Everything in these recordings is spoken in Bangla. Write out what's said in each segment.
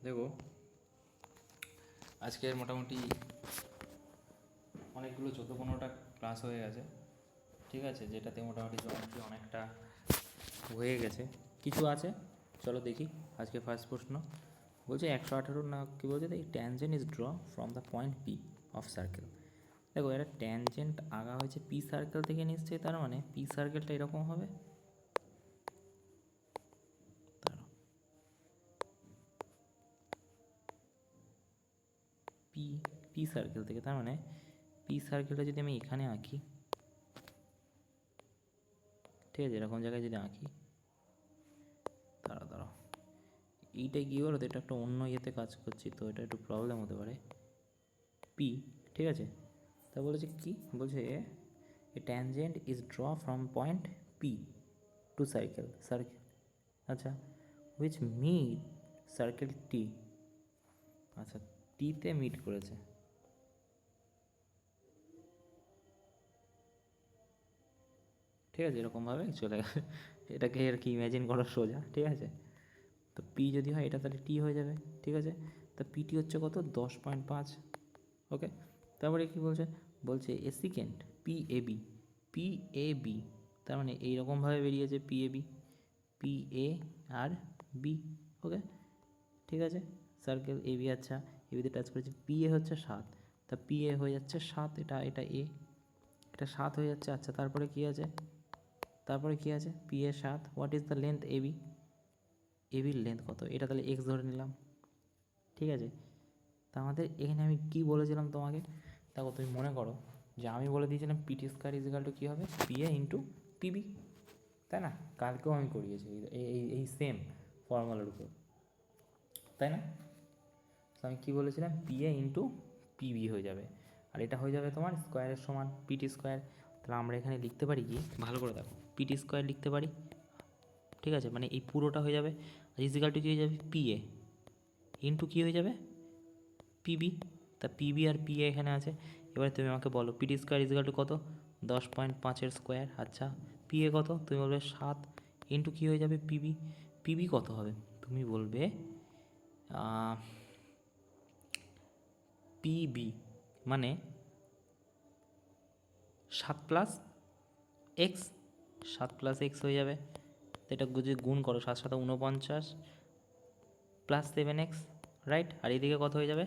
দেখো, আজকের মোটামুটি অনেকগুলো 14-15টা ক্লাস হয়ে গেছে, ঠিক আছে, যেটাতে মোটামুটি জয়েন্ট্রি অনেকটা হয়ে গেছে। কিছু আছে, চলো দেখি। আজকে ফার্স্ট প্রশ্ন বলছে 118 না কী বলছে, এই tangent is draw from the point P of circle. দেখো, এটা ট্যানজেন্ট আগা হয়েছে পি সার্কেল থেকে নিশ্চয়ই, তার মানে পি সার্কেলটা এরকম হবে। পি পি সার্কেল থেকে, তার মানে পি সার্কেলটা যদি আমি এখানে আঁকি, ঠিক আছে, এরকম জায়গায় যদি আঁকি, দাঁড়াও এইটা কী বলো তো, এটা একটা অন্য ইয়েতে কাজ করছি তো এটা একটু প্রবলেম হতে পারে। পি, ঠিক আছে, তা বলেছে কি বলছে, a tangent is draw from point P to circle আচ্ছা, হুইচ মিট সার্কেল টি। আচ্ছা, টিতে মিট করেছে, ঠিক আছে, এরকমভাবে চলে গেছে। এটাকে আর কি ইম্যাজিন করা সোজা, ঠিক আছে। তো পি যদি হয় এটা, তাহলে টি হয়ে যাবে, ঠিক আছে। তা পিটি হচ্ছে কত, 10.5। ওকে, তারপরে কি বলছে, বলছে a secant P A B, P A B, তার মানে এইরকমভাবে বেরিয়েছে P A B, P A আর বি। ওকে, ঠিক আছে, সার্কেল এ বি, আচ্ছা এবিতে টাচ করেছে, পি এ হচ্ছে 7, তা পি এ হয়ে যাচ্ছে 7, এটা এটা এ, এটা 7 হয়ে যাচ্ছে। আচ্ছা, তারপরে কি আছে, তারপরে কি আছে, P A 7, what is the length A B, A বির লেন্থ কত, এটা তাহলে এক্স ধরে নিলাম, ঠিক আছে। তা আমাদের এখানে আমি কি বলেছিলাম তোমাকে, দেখো তুমি মনে করো যে আমি বলে দিয়েছিলাম পিটি স্কোয়ার ইজিক্যাল টু কী হবে, পি এ ইন্টু পিবি, তাই না? কালকেও আমি করিয়েছি এই সেম ফর্মুলার উপর, তাই না? তো আমি কী বলেছিলাম, পি এ ইন্টু পিবি হয়ে যাবে, আর এটা হয়ে যাবে তোমার স্কোয়ারের সমান পিটি স্কোয়ার। তাহলে আমরা এখানে লিখতে পারি কি, ভালো করে দেখো, পিটি স্কোয়ার লিখতে পারি, ঠিক আছে, মানে এই পুরোটা হয়ে যাবে ইজিক্যাল টু কী হয়ে যাবে, পি এ ইন্টু কী হয়ে যাবে, পিবি। তা পিবি আর পি এখানে আছে, এবারে তুমি আমাকে বলো পিটি স্কোয়ার ইজিক্যাল টু কত, 10.5-এর স্কোয়ার। আচ্ছা, পি এ কত, তুমি বলবে 7 ইন্টু কী হয়ে যাবে, পিবি। পিবি কত হবে, তুমি বলবে পিবি মানে 7+x, 7+x হয়ে যাবে। তো এটা যদি গুণ করো, 7 × 7 = 49 প্লাস 7x, রাইট। আর এদিকে কত হয়ে যাবে,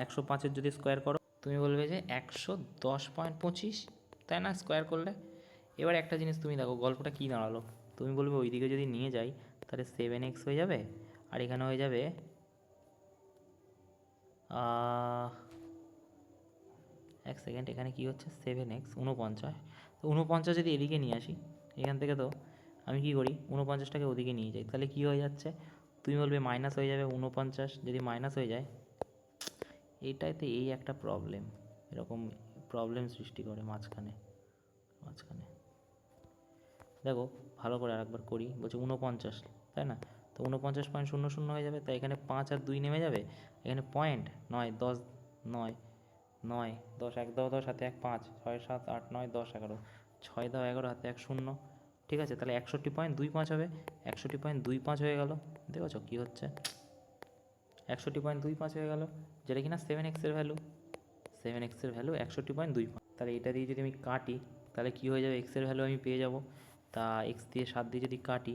105-এর যদি স্কোয়ার করো, তুমি বলবে যে 110.25, তাই না, স্কোয়ার করলে। এবার একটা জিনিস তুমি দেখো, গল্পটা কী দাঁড়ালো, তুমি বলবে ওই দিকে যদি নিয়ে যাই তাহলে 7x হয়ে যাবে, আর এখানে হয়ে যাবে এক সেকেন্ড, এখানে কী হচ্ছে, 7x 49, তো 49 যদি এদিকে নিয়ে আসি এখান থেকে, তো আমি কী করি, 49টাকে ওদিকে নিয়ে যাই, তাহলে কী হয়ে যাচ্ছে, তুমি বলবে মাইনাস হয়ে যাবে 49, যদি মাইনাস হয়ে যায়, এইটাতে এই একটা প্রবলেম, এরকম প্রবলেম সৃষ্টি করে মাঝখানে। দেখো ভালো করে আরেকবার করি, বলছে 49, তাই না, তো 49.00 হয়ে যাবে, তাই এখানে 5 আর 2 নেমে যাবে, এখানে পয়েন্ট 9 10, 9 9 10, 1 দাও 10, হাতে 1 5, 6 7 8 9 10 11, 6 দাও 11, হাতে 1 0, ঠিক আছে, তাহলে 61.25 হবে, 61.25 হয়ে গেল। দেখেছো কী হচ্ছে, 61.25 হয়ে গেল, যেটা কিনা 7x-এর ভ্যালু, 7x-এর ভ্যালু 61.25। তাহলে এটা দিয়ে যদি আমি কাটি তাহলে কী হয়ে যাবে, এক্সের ভ্যালু আমি পেয়ে যাব। তা এক্স দিয়ে 7 দিয়ে যদি কাটি,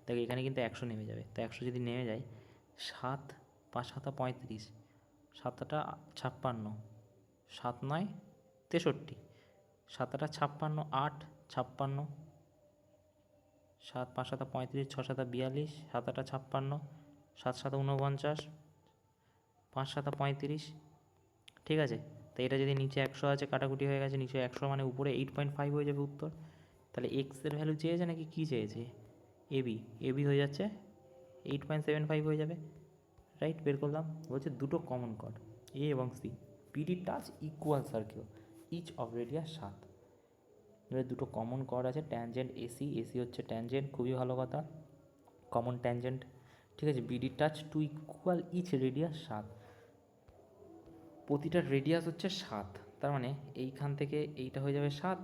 তাহলে এখানে কিন্তু 100 নেমে যাবে, তা 100 যদি নেমে যায়, 7 5 7 35, 7 8 56, 7 9 63, 7 8 56, 8 56, 7 5 7 35, 6 7 42, 7 8 56, 7 7 49, 5 7 35, ঠিক আছে। তো এটা যদি নিচে 100 আছে, কাটাকুটি হয়ে গেছে, নিচে 100 মানে উপরে 8.5 হয়ে যাবে উত্তর। তাহলে এক্সের ভ্যালু চেয়েছে নাকি কী চেয়েছে, এবি, এবি হয়ে যাচ্ছে 8.75 হয়ে যাবে, রাইট, বের করলাম। বলছে দুটো কমন কর এ এবং C, PD touch equal circle, each of radius 7। এবার দুটো কমন কর আছে, ট্যানজেন্ট এসি, এসি হচ্ছে ট্যানজেন্ট, খুবই ভালো কথা, কমন ট্যানজেন্ট, ঠিক আছে। BD touch two equal each radius 7, প্রতিটা রেডিয়াস হচ্ছে 7, তার মানে এইখান থেকে এইটা হয়ে যাবে 7,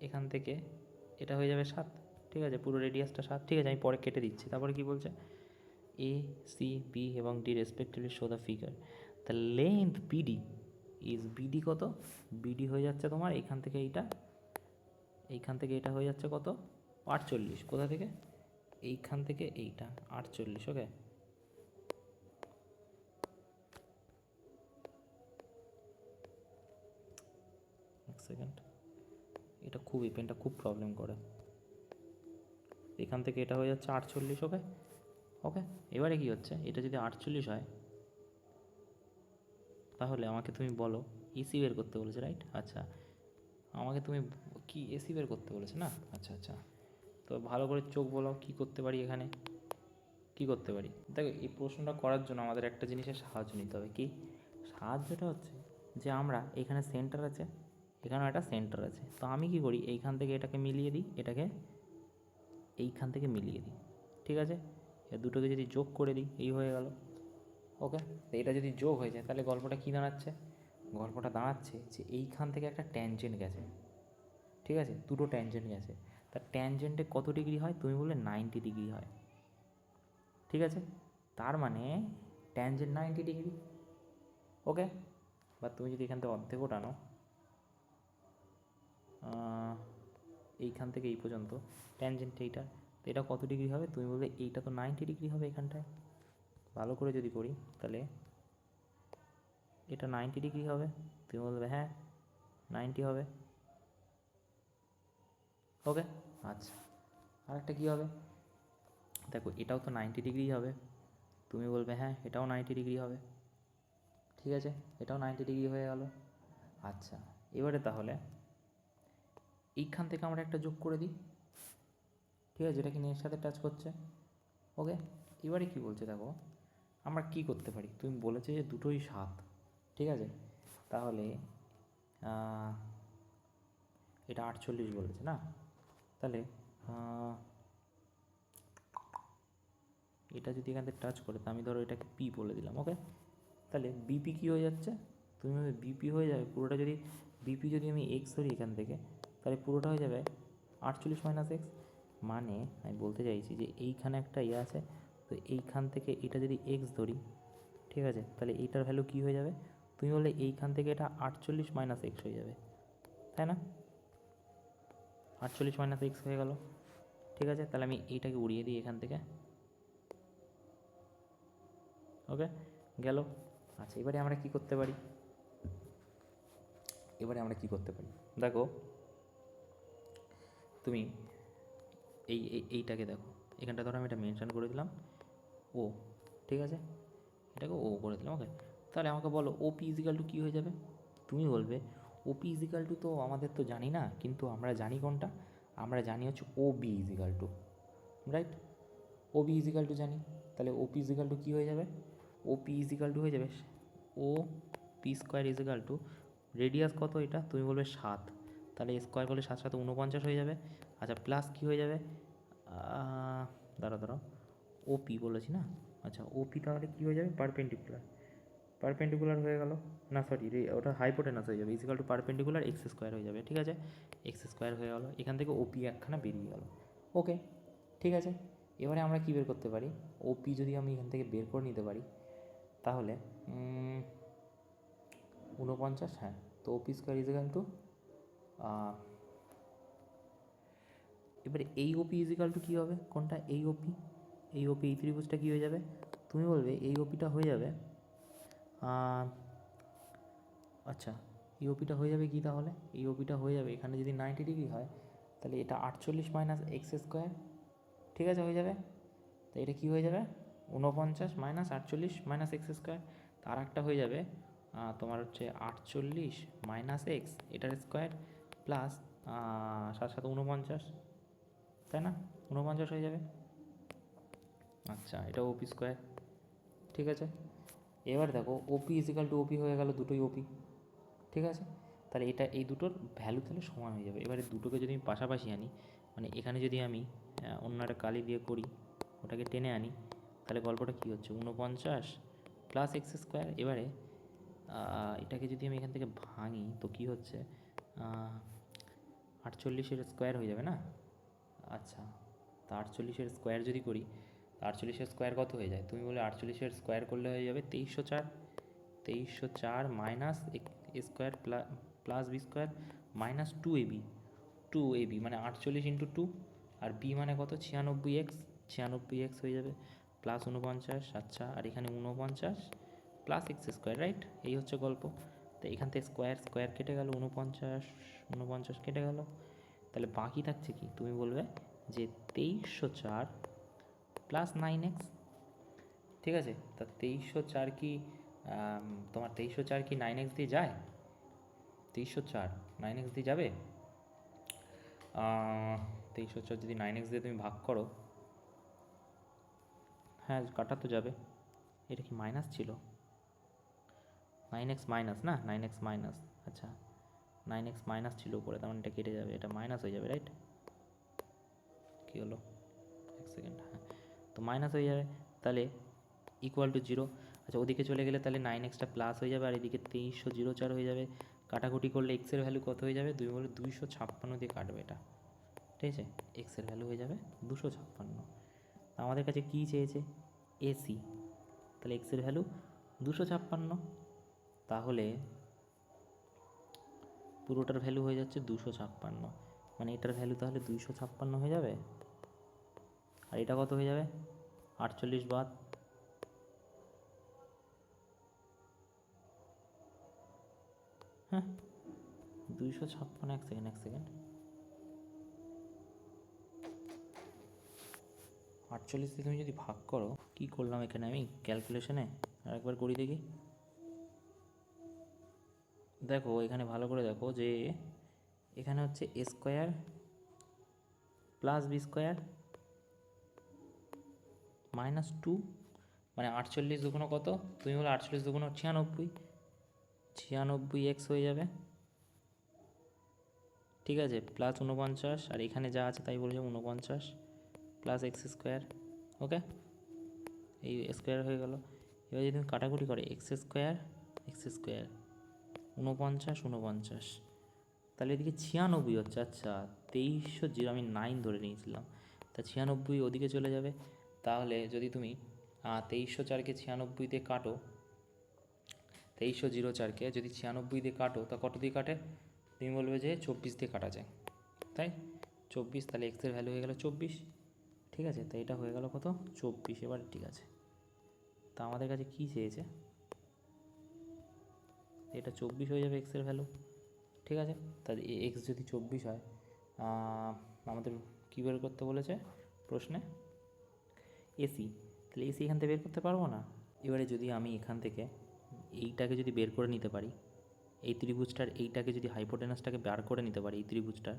এখান থেকে এটা হয়ে যাবে 7, ঠিক আছে, পুরো রেডিয়াসটা 7, ঠিক আছে, আমি পরে কেটে দিচ্ছি। তারপরে কি বলছে, এ সি বি এবং D respectively show the figure the length BD is BD কত, বিডি হয়ে যাচ্ছে তোমার এইখান থেকে এটা হয়ে যাচ্ছে কত 48, কোথা থেকে এইখান থেকে এইটা 48, ওকে। এক সেকেন্ড, এটা খুবই পেনটা খুব প্রবলেম করে। এখান থেকে এটা হয়ে যাচ্ছে 48, ওকে ওকে। এবারে কি হচ্ছে, এটা যদি 48 হয় তাহলে আমাকে তুমি বলো এসি বের করতে বলেছে, রাইট? আচ্ছা, আমাকে তুমি কি এসি বের করতে বলেছে না? আচ্ছা আচ্ছা, তো ভালো করে চোখ বলো কী করতে পারি এখানে, কী করতে পারি। দেখো, এই প্রশ্নটা করার জন্য আমাদের একটা জিনিসের সাহায্য নিতে হবে। কি সাহায্যটা হচ্ছে যে আমরা এখানে সেন্টার আছে, এখানেও একটা সেন্টার আছে, তো আমি কি করি এইখান থেকে এটাকে মিলিয়ে দিই, এটাকে এইখান থেকে মিলিয়ে দিই, ঠিক আছে? এ দুটোকে যদি যোগ করে দিই এই হয়ে গেল, ওকে। তো এটা যদি যোগ হয়ে যায় তাহলে গল্পটা কী দাঁড়াচ্ছে, গল্পটা দাঁড়াচ্ছে যে এইখান থেকে একটা ট্যানজেন্ট গেছে, ঠিক আছে? দুটো ট্যানজেন্ট গেছে, তার ট্যানজেন্টে কত ডিগ্রি হয়, তুমি বললে 90 ডিগ্রি হয়, ঠিক আছে? তার মানে ট্যানজেন্ট 90 ডিগ্রি, ওকে। বা তুমি যদি এখান থেকে অর্ধেকও টানো, এইখান থেকে এই পর্যন্ত ট্যানজেন্ট এইটা, তো এটা কত ডিগ্রি হবে, তুমি বলবে এইটা তো 90 ডিগ্রি হবে এখানটায়। ভালো করে যদি করি তাহলে এটা 90 ডিগ্রি হবে, তুমি বলবে হ্যাঁ 90 হবে, ওকে। আচ্ছা, আরেকটা কী হবে, দেখো এটাও তো 90 ডিগ্রি হবে, তুমি বলবে হ্যাঁ এটাও 90 ডিগ্রি হবে, ঠিক আছে? এটাও 90 ডিগ্রি হয়ে গেল। আচ্ছা, এবারে তাহলে এইখান থেকে আমরা একটা যোগ করে দিই, ঠিক আছে, যেটা কিনা এর সাথে টাচ করছে, ওকে। এবারে কি বলছে দেখো, আমরা কি করতে পারি, তুমি বলেছে যে দুটোই 7, ঠিক আছে? তাহলে এটা 48 বলেছে না, তাহলে এটা যদি এখান থেকে টাচ করে, তা আমি ধরো এটাকে পি বলে দিলাম, ওকে। তাহলে বিপি কী হয়ে যাচ্ছে, তুমি বিপি হয়ে যাবে পুরোটা, যদি বিপি যদি আমি এক্স ধরি এখান থেকে, তাহলে পুরোটা হয়ে যাবে 48 মাইনাস এক্স। মানে আমি বলতে চাইছি যে এইখানে একটা ইয়ে আছে, তো এইখান থেকে এটা যদি এক্স ধরি, ঠিক আছে, তাহলে এইটার ভ্যালু কী হয়ে যাবে, তুমি বললে এইখান থেকে এটা 48 মাইনাস এক্স হয়ে যাবে, তাই না? 48 মাইনাস এক্স হয়ে গেল, ঠিক আছে। তাহলে আমি এইটাকে উড়িয়ে দিই এখান থেকে, ওকে, গেল। আচ্ছা, এবারে আমরা কি করতে পারি, দেখো তুমি এইটাকে দেখো, এখানটা ধরো আমি এটা মেনশন করে দিলাম ও, ঠিক আছে, এটাকে ও করে দিলাম, ওকে। তাহলে আমাকে বলো ওপি ইজিক্যাল টু কী হয়ে যাবে, তুমি বলবে ওপি ইজিক্যাল টু তো আমাদের তো জানি না, কিন্তু আমরা জানি কোনটা, আমরা জানি হচ্ছে ও B is equal to, right? O B is equal two জানি, তাহলে ওপি ইজিক্যাল টু কী হয়ে যাবে, ওপি ইজিক্যাল টু হয়ে যাবে O P square is equal to radius কত এটা, তুমি বলবে 7, তাহলে স্কোয়ার করলে 7 7 49 হয়ে যাবে। আচ্ছা, প্লাস কী হয়ে যাবে, দাঁড়াও ওপি বলেছি না, আচ্ছা ওপি তাহলে কী হয়ে যাবে, পারপেন্ডিকুলার হয়ে গেল, না সরি ওটা হাইপোটেনাস হয়ে যাবে, is equal to perpendicular X square হয়ে যাবে, ঠিক আছে? এক্স স্কোয়ার হয়ে গেল, এখান থেকে ওপি একখানা বেরিয়ে গেল, ওকে, ঠিক আছে। এবারে আমরা কী বের করতে পারি, ওপি যদি আমি এখান থেকে বের করে নিতে পারি তাহলে 49, হ্যাঁ, তো ওপি স্কোয়ার ইজিক্যাল টু, এবারে এই ওপি ইজিক্যাল টু কী হবে, কোনটা, এই ওপি, এই ত্রিভুজটা কী হয়ে যাবে, তুমি বলবে এই ওপিটা হয়ে যাবে, আচ্ছা এই ওপিটা হয়ে যাবে কি, তাহলে এই ওপিটা হয়ে যাবে এখানে যদি 90 ডিগ্রি হয় তাহলে এটা 48 মাইনাস এক্স স্কোয়ার, ঠিক আছে, হয়ে যাবে। তো এটা কী হয়ে যাবে, 49 মাইনাস 48 মাইনাস এক্স স্কোয়ার, তার একটা হয়ে যাবে তোমার হচ্ছে 48 মাইনাস এক্স এটার স্কোয়ার প্লাস 7 7 49, তাই না? 49 হয়ে যাবে। আচ্ছা, এটা ওপি স্কোয়ার, ঠিক আছে। এবার দেখো ওপি ইজিক্যাল টু ওপি হয়ে গেল, দুটোই ওপি, ঠিক আছে। তাহলে এটা এই দুটোর ভ্যালু তাহলে সমান হয়ে যাবে। এবারে দুটোকে যদি আমি পাশাপাশি আনি, মানে এখানে যদি আমি অন্য একটা কালি দিয়ে করি, ওটাকে টেনে আনি, তাহলে গল্পটা কী হচ্ছে, 49 প্লাস এক্স স্কোয়ার। এবারে এটাকে যদি আমি এখান থেকে ভাঙি তো কী হচ্ছে, 48 স্কোয়ার হয়ে যাবে না, আচ্ছা, তা 48 স্কোয়ার যদি করি 48 স্কোয়ার কত হয়ে যায়? তুমি বলে 48 স্কোয়ার করলে হয়ে যাবে 2304। 2304 minus square plus B square minus 2ab। 2ab মানে 48 ইন্টু 2, আর বি মানে কত 96x। 96x হয়ে যাবে প্লাস 49। আচ্ছা, আর এখানে 49 প্লাস এক্স স্কোয়ার, রাইট? এই হচ্ছে গল্প। তো এখান থেকে স্কোয়ার স্কোয়ার কেটে গেল, 49 কেটে গেল। তাহলে বাকি থাকছে কি? তুমি বলবে যে 2304 প্লাস 9x। ঠিক আছে, তা 2304 কি তোমার 2304 কি 9x দিয়ে যায়? 2304 9x দিয়ে যাবে? 2304 যদি 9x দিয়ে তুমি ভাগ করো, হ্যাঁ কাটা তো যাবে। এটা কি মাইনাস ছিল? 9x মাইনাস না, 9x মাইনাস। আচ্ছা, 9x মাইনাস ছিল উপরে, তার মানে এটা কেটে যাবে, এটা মাইনাস হয়ে যাবে, রাইট? কী হলো, এক সেকেন্ড, হ্যাঁ তো মাইনাস হয়ে যাবে। তাহলে ইকুয়াল টু 0। আচ্ছা, ওদিকে চলে গেলে তাহলে 9xটা প্লাস হয়ে যাবে, আর এদিকে 2304 হয়ে যাবে। কাটাকুটি করলে এক্সের ভ্যালু কত হয়ে যাবে? তুমি বলে 256 দিয়ে কাটবে এটা, ঠিক আছে? এক্সের ভ্যালু হয়ে যাবে 256। আমাদের কাছে কী চেয়েছে? এসি। তাহলে এক্সের ভ্যালু 256, তাহলে পুরোটার ভ্যালু হয়ে যাচ্ছে 256। মানে এটার ভ্যালু তাহলে 256 হয়ে যাবে, আর এটা কত হয়ে যাবে? 48 বাদ। হ্যাঁ 256, এক সেকেন্ড 48 দিয়ে তুমি যদি ভাগ করো, কি করলাম এখানে আমি ক্যালকুলেশনে, আর একবার করি দেখি। দেখো এখানে ভালো করে দেখো যে এখানে হচ্ছে A square plus B square minus 2, মানে 48 দুগুণো কত? তুমি বলো 48 দুগুণো 96, 96x হয়ে যাবে, ঠিক আছে? প্লাস 49, আর এখানে যা আছে তাই বলছে 49 প্লাস এক্স স্কোয়ার। ওকে, এই স্কোয়ার হয়ে গেল। এবার যদি তুমি কাটাকুটি করে এক্স স্কোয়ার 49, তাহলে এদিকে 96 হচ্ছে। আচ্ছা, 2300 আমি 9 ধরে নিয়েছিলাম, তা 96 ওদিকে চলে যাবে। তাহলে যদি তুমি 2304কে 96 দিয়ে কাটো, 2304কে যদি 96 দিয়ে কাটো, তা কত দিয়ে কাটে? তুমি বলবে যে 24 দিয়ে কাটা যায়, তাই 24। তাহলে এক্সের ভ্যালু হয়ে গেল 24, ঠিক আছে? তো এটা হয়ে গেল কত? 24। এবার ঠিক আছে, তা আমাদের কাছে কী চেয়েছে? এটা 24 হয়ে যাবে এক্সের ভ্যালু, ঠিক আছে? তাহলে এক্স যদি 24 হয়, আমাদের কী বের করতে বলেছে প্রশ্নে? এসি। তাহলে এসি এখান থেকে বের করতে পারবো না। এবারে যদি আমি এখান থেকে এইটাকে যদি বের করে নিতে পারি, এই ত্রিভুজটার এইটাকে যদি হাইপোটেনাসটাকে বার করে নিতে পারি এই ত্রিভুজটার,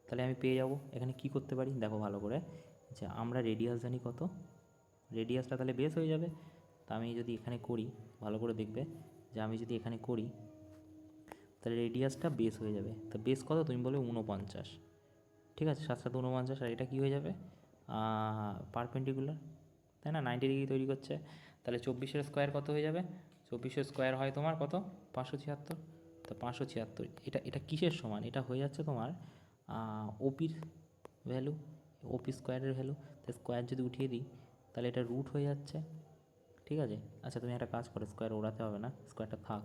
তাহলে আমি পেয়ে যাব। এখানে কি করতে পারি দেখো ভালো করে, যে আমরা রেডিয়াস জানি কত, রেডিয়াসটা তাহলে বেস হয়ে যাবে। তা আমি যদি এখানে করি, ভালো করে দেখবে যে আমি যদি এখানে করি, তাহলে রেডিয়াসটা বেস হয়ে যাবে। তা বেস কত? তুমি বলবে 49, ঠিক আছে? 7 7 49, আর এটা কী হয়ে যাবে? পারপেন্ডিকুলার, তাই না? 90 ডিগ্রি তৈরি করছে। তাহলে 24 স্কোয়ার কত হয়ে যাবে? 24 স্কোয়ার হয় তোমার কত? 576। তো 576 এটা এটা কিসের সমান? এটা হয়ে যাচ্ছে তোমার ওপির ভ্যালু, ওপি স্কোয়ারের ভ্যালু। তো স্কোয়ার যদি উঠিয়ে দিই, তাহলে এটা রুট হয়ে যাচ্ছে, ঠিক আছে? আচ্ছা, তুমি একটা কাজ করো, স্কোয়ার ওড়াতে হবে না, স্কোয়ারটা থাক।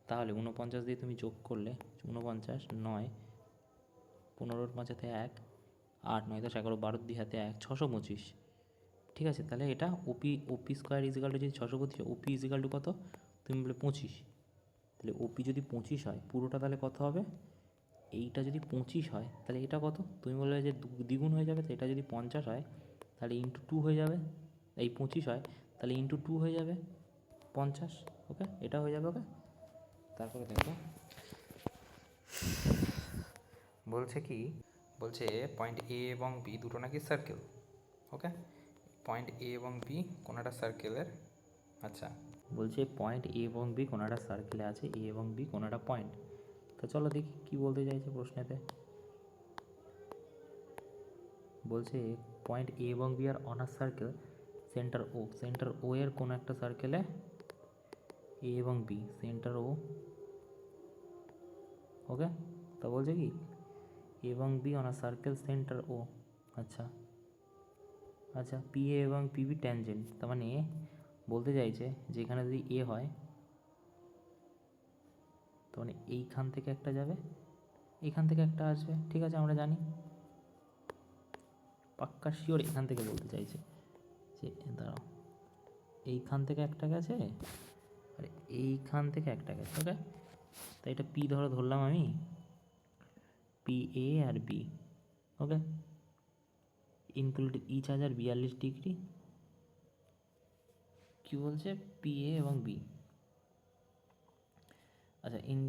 তাহলে 49 দিয়ে তুমি যোগ করলে 49 9 15 5 1 8 9 10 11 12 2 হাতে 1 625, ঠিক আছে? তাহলে এটা ওপি স্কোয়ার ইজিকাল টু যদি 625, ওপি ইজিকাল টু কত? তুমি বলে 25। তাহলে ওপি যদি 25 হয়, পুরোটা তাহলে কত হবে? এইটা যদি 25 হয়, তাহলে এটা কত? তুমি বললে যে দ্বিগুণ হয়ে যাবে। তো এটা যদি 50 হয়, তাহলে ইন্টু 2 হয়ে যাবে। এই 25 হয়, তাহলে ইন্টু 2 হয়ে যাবে 50। ওকে, এটা হয়ে যাবে। ওকে, তারপরে দেখো বলছে কি, বলছে পয়েন্ট এ এবং বি দুটো নাকি সার্কেল। ওকে, পয়েন্ট এ এবং বি কোনো একটা সার্কেলের। আচ্ছা, বলছে পয়েন্ট এ এবং বি কোনো একটা সার্কেলে আছে, এ এবং বি কোনো একটা পয়েন্ট। তো চলো দেখি কী বলতে চাইছে প্রশ্নেতে। বলছে পয়েন্ট এ এবং B are on a circle center O এর কোনো একটা সার্কেলে এ এবং বি সেন্টার ও। ওকে, তা বলছে কি এবং B on a circle center O. আচ্ছা আচ্ছা, পি এ এবং পিবি ট্যানজেন্ট, তার মানে বলতে চাইছে যে এখানে যদি এ হয়, তো মানে এইখান থেকে একটা যাবে, এইখান থেকে একটা আসবে, ঠিক আছে, আমরা জানি পাক্কা শিওর এখান থেকে বলতে চাইছে যে দাঁড়াও, এইখান থেকে একটা গেছে আর এইখান থেকে একটা গেছে, ওকে। তাই এটা পি ধরলাম আমি, পি এ আর B, okay. Include each other 42 degree, কি বলছে, পি এ এবং বি। আচ্ছা, in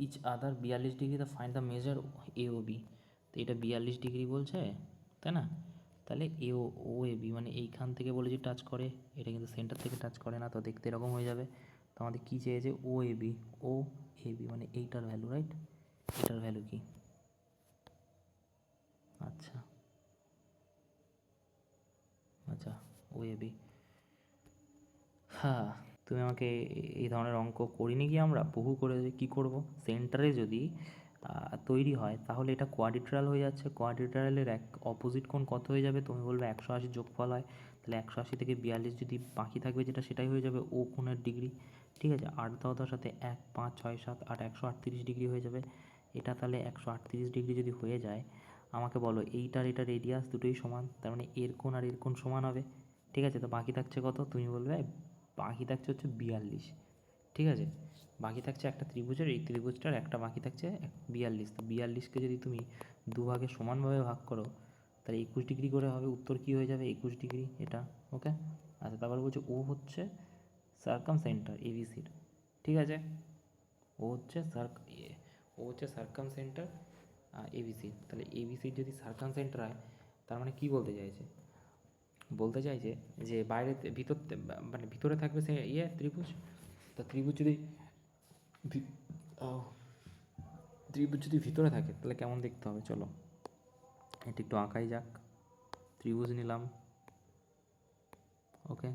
each other 42 degree, the find the measure A O B. তো এটা 42 ডিগ্রি বলছে, তাই না? তাহলে এ ও এ বি মানে এইখান থেকে বলে যে টাচ করে, এটা কিন্তু সেন্টার থেকে টাচ করে না, তো দেখতে এরকম হয়ে যাবে। তো আমাদের কী চেয়েছে, ও A B, O A B মানে এইটার ভ্যালু, রাইট? এটার ভ্যালু কি? আচ্ছা আচ্ছা, ও এ বি, হ্যাঁ। তুমি আমাকে এই ধরনের অঙ্ক করিনি কি আমরা বহু করে, কি করব, সেন্টারে যদি তৈরি হয় তাহলে এটা কোয়াড্রিট্রাল হয়ে যাচ্ছে, কোয়াড্রিট্রালের এক অপোজিট কোণ কত হয়ে যাবে, তুমি বলবে 180 যোগফল হয়, তাহলে 180 থেকে 42 যদি বাকি থাকবে যেটা, সেটাই হয়ে যাবে ও কোণের ডিগ্রি, ঠিক আছে। 8 দাও, তার সাথে 1 5 6 7 8 138 ডিগ্রি হয়ে যাবে এটা। তাহলে 138 ডিগ্রি যদি হয়ে যায়, আমাকে বলো এইটার এটা রেডিয়াস দুটোই সমান, তার মানে এর কোণ আর এর কোণ সমান হবে, ঠিক আছে। তো বাকি থাকছে কত, তুমি বলবে বাকি থাকছে হচ্ছে 42, ঠিক আছে। বাকি থাকছে একটা ত্রিভুজের, এই ত্রিভুজটার একটা বাকি থাকছে 42, তো 42কে যদি তুমি দুভাগে সমানভাবে ভাগ করো তাহলে 21 ডিগ্রি করে হবে, উত্তর কী হয়ে যাবে, 21 ডিগ্রি, এটা, ওকে। আচ্ছা, তারপর বলছে ও হচ্ছে সার্কাম সেন্টার এবিসির, ঠিক আছে। ও হচ্ছে ও হচ্ছে সার্কাম সেন্টার এবিসি, তাহলে এবিসির যদি সার্কাম সেন্টার হয়, তার মানে কী বলতে চাইছে, বলতে চাইছে যে বাইরে ভিতর মানে ভিতরে থাকবে সে ত্রিভুজ, তা ত্রিভুজ যদি ভিতরে থাকে তাহলে কেমন দেখতে হবে, চলো এটা একটু আঁকাই যাক। ত্রিভুজ নিলাম, ওকে।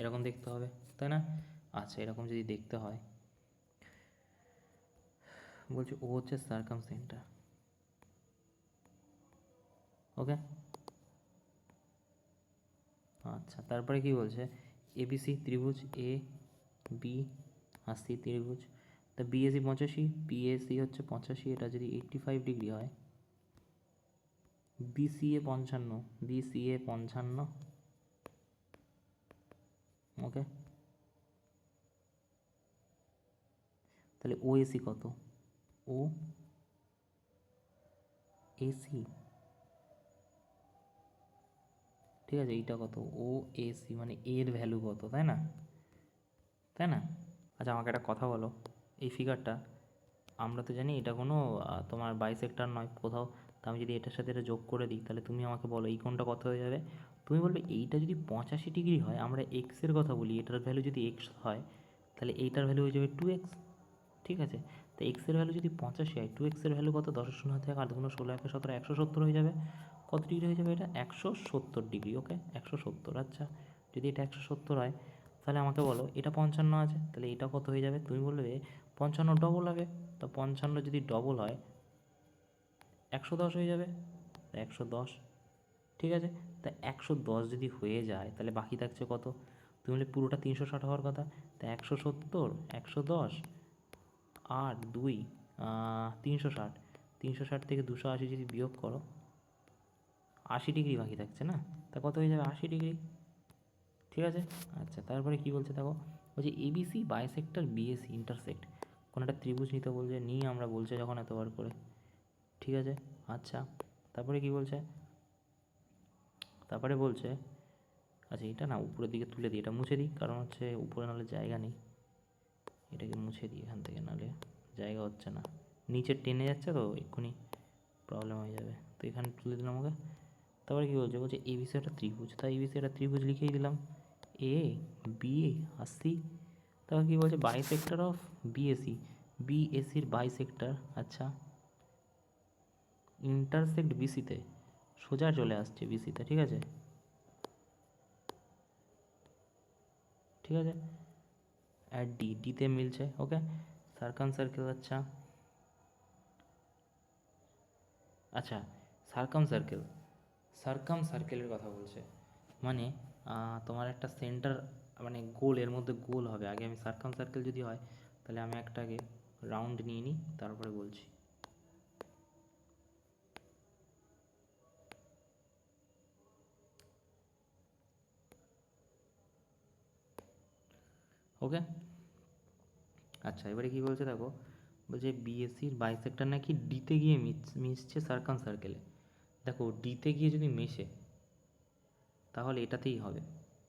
এরকম দেখতে হবে, তাই না? আচ্ছা, এরকম যদি দেখতে হয়, বলছে ও হচ্ছে সার্কাম সেন্টার, ওকে। আচ্ছা, তারপরে কি বলছে, এবিসি ত্রিভুজ, এ বি আর সি ত্রিভুজ, তা বিএসি 85, বিএসি হচ্ছে 85, এটা যদি 85 ডিগ্রি হয়, বিসিএ 55, বিসিএ 55, ওকে। তাহলে ও এসি কত, ও এসি, ঠিক আছে, এইটা কত, ও এসি মানে এর ভ্যালু কত, তাই না, তাই না? আচ্ছা, আমাকে একটা কথা বলো, এই ফিগারটা আমরা তো জানি এটা কোনো তোমার বাইসেক্টর নয় কোথাও, তো আমি যদি এটার সাথে এটা যোগ করে দিই তাহলে তুমি আমাকে বলো এই কোণটা কত হয়ে যাবে। তুমি বলবে এইটা যদি 85 ডিগ্রি হয়, আমরা এক্সের কথা বলি, এটার ভ্যালু যদি এক্স হয় তাহলে এইটার ভ্যালু হয়ে যাবে 2x, ঠিক আছে। তো এক্সের ভ্যালু যদি 85 হয়, 2x-এর ভ্যালু কত, 10 হাতে 8 গুণ 16 1 17 170 হয়ে যাবে। কত ডিগ্রি হয়ে যাবে এটা, 170 ডিগ্রি, ওকে, 170। আচ্ছা, যদি এটা 170 হয় তাহলে আমাকে বলো এটা 55 আছে, তাহলে এটা কত হয়ে যাবে, তুমি বলবে 55 ডবল হবে, তো 55 যদি ডবল হয় 110 হয়ে যাবে, 110, ঠিক আছে। তা 110 যদি হয়ে যায় তাহলে বাকি থাকছে কত, তুমি বলে পুরোটা 360 হওয়ার কথা, তা 170 110 আর 2 360, 360 থেকে 280 যদি বিয়োগ করো, 80 ডিগ্রি বাকি থাকছে না, তা কত হয়ে যাবে, 80 ডিগ্রি, ঠিক আছে। আচ্ছা, তারপরে কি বলছে দেখো, বলছে এবিসি বাইসেক্টর বিএসি ইন্টারসেক্ট, কোনো একটা ত্রিভুজ নিতে বলছে, নিয়ে আমরা বলছে যখন এতবার করে, ঠিক আছে। আচ্ছা, তারপরে কি বলছে, তারপরে বলছে, আচ্ছা এটা না উপরের দিকে তুলে দিই, এটা মুছে দিই, কারণ হচ্ছে উপরে নাহলে জায়গা নেই, এটাকে মুছে দিই এখান থেকে, নাহলে জায়গা হচ্ছে না, নিচে টেনে যাচ্ছে তো এক্ষুনি প্রবলেম হয়ে যাবে, তো এখানে তুলে দিলাম ওকে। তারপরে কী বলছে, বলছে এ বিষয়ে একটা ত্রিভুজ, তাই এই বিষয়ে একটা ত্রিভুজ লিখেই দিলাম, এ বি আর সি। তারপর কী বলছে, বাইসেক্টর অফ বিএসি, বিএসির বাইসেক্টর, আচ্ছা, ইন্টারসেক্ট বিসিতে, সোজা চলে আসছে বিসিতে, ঠিক আছে, ঠিক আছে। অ্যাট ডি, ডিতে মিলছে। ওকে, সার্কাম সার্কেল। আচ্ছা আচ্ছা, সার্কাম সার্কেল, সার্কাম সার্কেলের কথা বলছে, মানে তোমার একটা সেন্টার, মানে গোল, এর মধ্যে গোল হবে। আগে আমি সার্কাম সার্কেল যদি হয় তাহলে আমি একটা আগে রাউন্ড নিয়ে নিই, তারপরে বলছি। ওকে, আচ্ছা এবারে কী বলছে দেখো, বলছে বিএসসির বাইসেক্টর নাকি ডিতে গিয়ে মিশছে সার্কাম সার্কেলে। দেখো ডিতে গিয়ে যদি মেশে তাহলে এটাতেই হবে।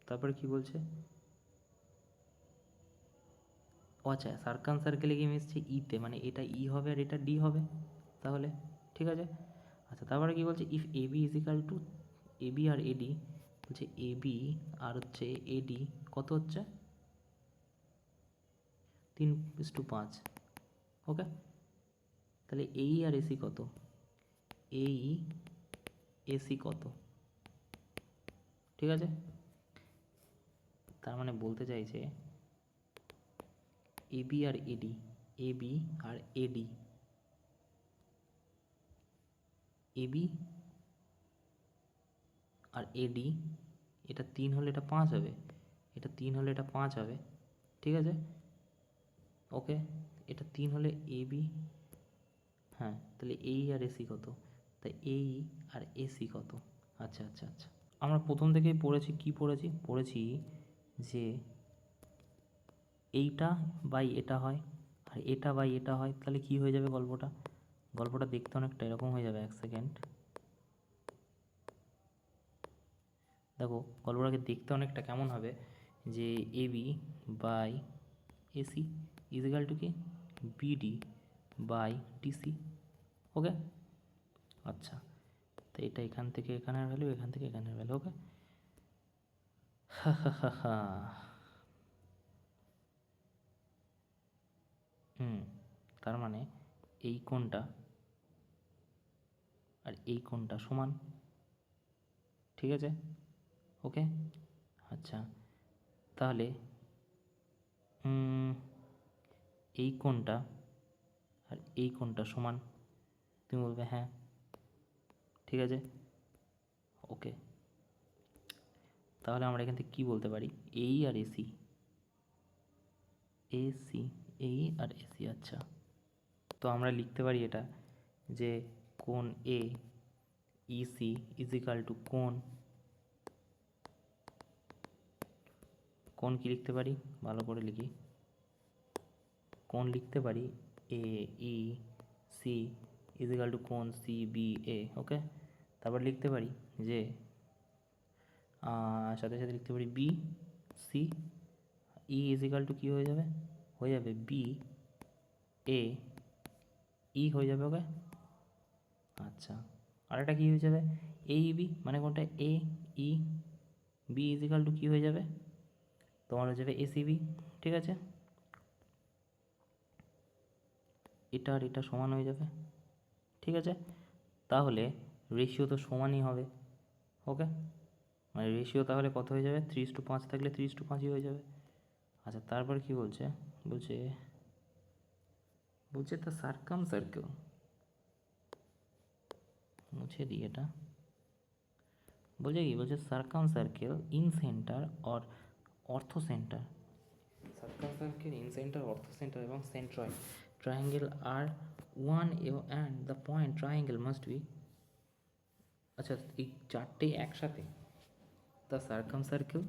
তারপরে কি বলছে, ও আচ্ছা, সার্কাম সার্কেলে গিয়ে মিশছে ইতে, মানে এটা ই হবে আর এটা ডি হবে তাহলে, ঠিক আছে। আচ্ছা তারপরে কি বলছে, if A B is equal to, A B আর এডি, বলছে এ বি আর হচ্ছে এডি কত হচ্ছে 3:5। ওকে, তাহলে এই আর এসি কত, এই এসি কত, ঠিক আছে। তার মানে বলতে চাইছে এ বি আর এডি, এ বি আর এডি, এ বি আর এডি, এটা 3 হলে এটা 5 হবে, এটা 3 হলে এটা 5 হবে, ঠিক আছে। ওকে, এটা 3 হলে এ বি, হ্যাঁ তাহলে এই আর এসি কত, তাই এই আর এসি কত। আচ্ছা আচ্ছা আচ্ছা, আমরা প্রথম থেকেই পড়েছি, কি পড়েছি, পড়েছি যে এইটা বাই এটা হয় আর এটা বাই এটা হয়, তাহলে কি হয়ে যাবে গল্পটা, গল্পটা দেখতে অনেকটা এরকম হয়ে যাবে। এক সেকেন্ড, দেখো গল্পটাকে দেখতে অনেকটা কেমন হবে, যে A B by AC is equal to কি বিডি বাই ডিসি। ওকে, আচ্ছা, তো এটা এখান থেকে এখানের ভ্যালু, এখান থেকে এখানের ভ্যালু। ওকে, হা হা হা হা, হুম, তার মানে এই কোণটা আর এই কোণটা সমান, ঠিক আছে। ওকে, আচ্ছা তাহলে এই কোণটা আর এই কোণটা সমান, তুমি বলবে হ্যাঁ, ঠিক আছে। ওকে, তাহলে আমরা এখান থেকে কী বলতে পারি, এই আর এসি, এসি, এই আর এসি। আচ্ছা, তো আমরা লিখতে পারি এটা, যে কোণ এ ইসি ইজ ইকাল টু কোণ, কোণ কী লিখতে পারি, ভালো করে লিখি, কোণ লিখতে পারি A E C is equal to কোণ সি বি এ। ওকে, তারপর লিখতে পারি যে সাথে সাথে লিখতে পারি B C, E is equal to কী হয়ে যাবে বি এ ই হয়ে যাবে। ওকে, আচ্ছা, আর একটা কী হয়ে যাবে, এ বি, মানে কোনটা এ ই, বি ইজ ইকাল টু কী হয়ে যাবে, তোমার হয়ে যাবে এসিবি, ঠিক আছে। এটা আর এটা সমান হয়ে যাবে, ঠিক আছে। তাহলে রেশিও তো সমানই হবে। ওকে, মানে রেশিও তাহলে কত হয়ে যাবে, 3:5 থাকলে 3:5ই হয়ে যাবে। আচ্ছা তারপর কি বলছে, বলছে বলছে দ্য সার্কাম সার্কেল, মুছে দিই এটা, বলছে কি, বলছে circumcircle incentre or orthocentre, circumcircle incentre, orthocentre এবং centroid triangle are one and the point triangle must be, আচ্ছা এই চারটেই একসাথে, the circumcircle,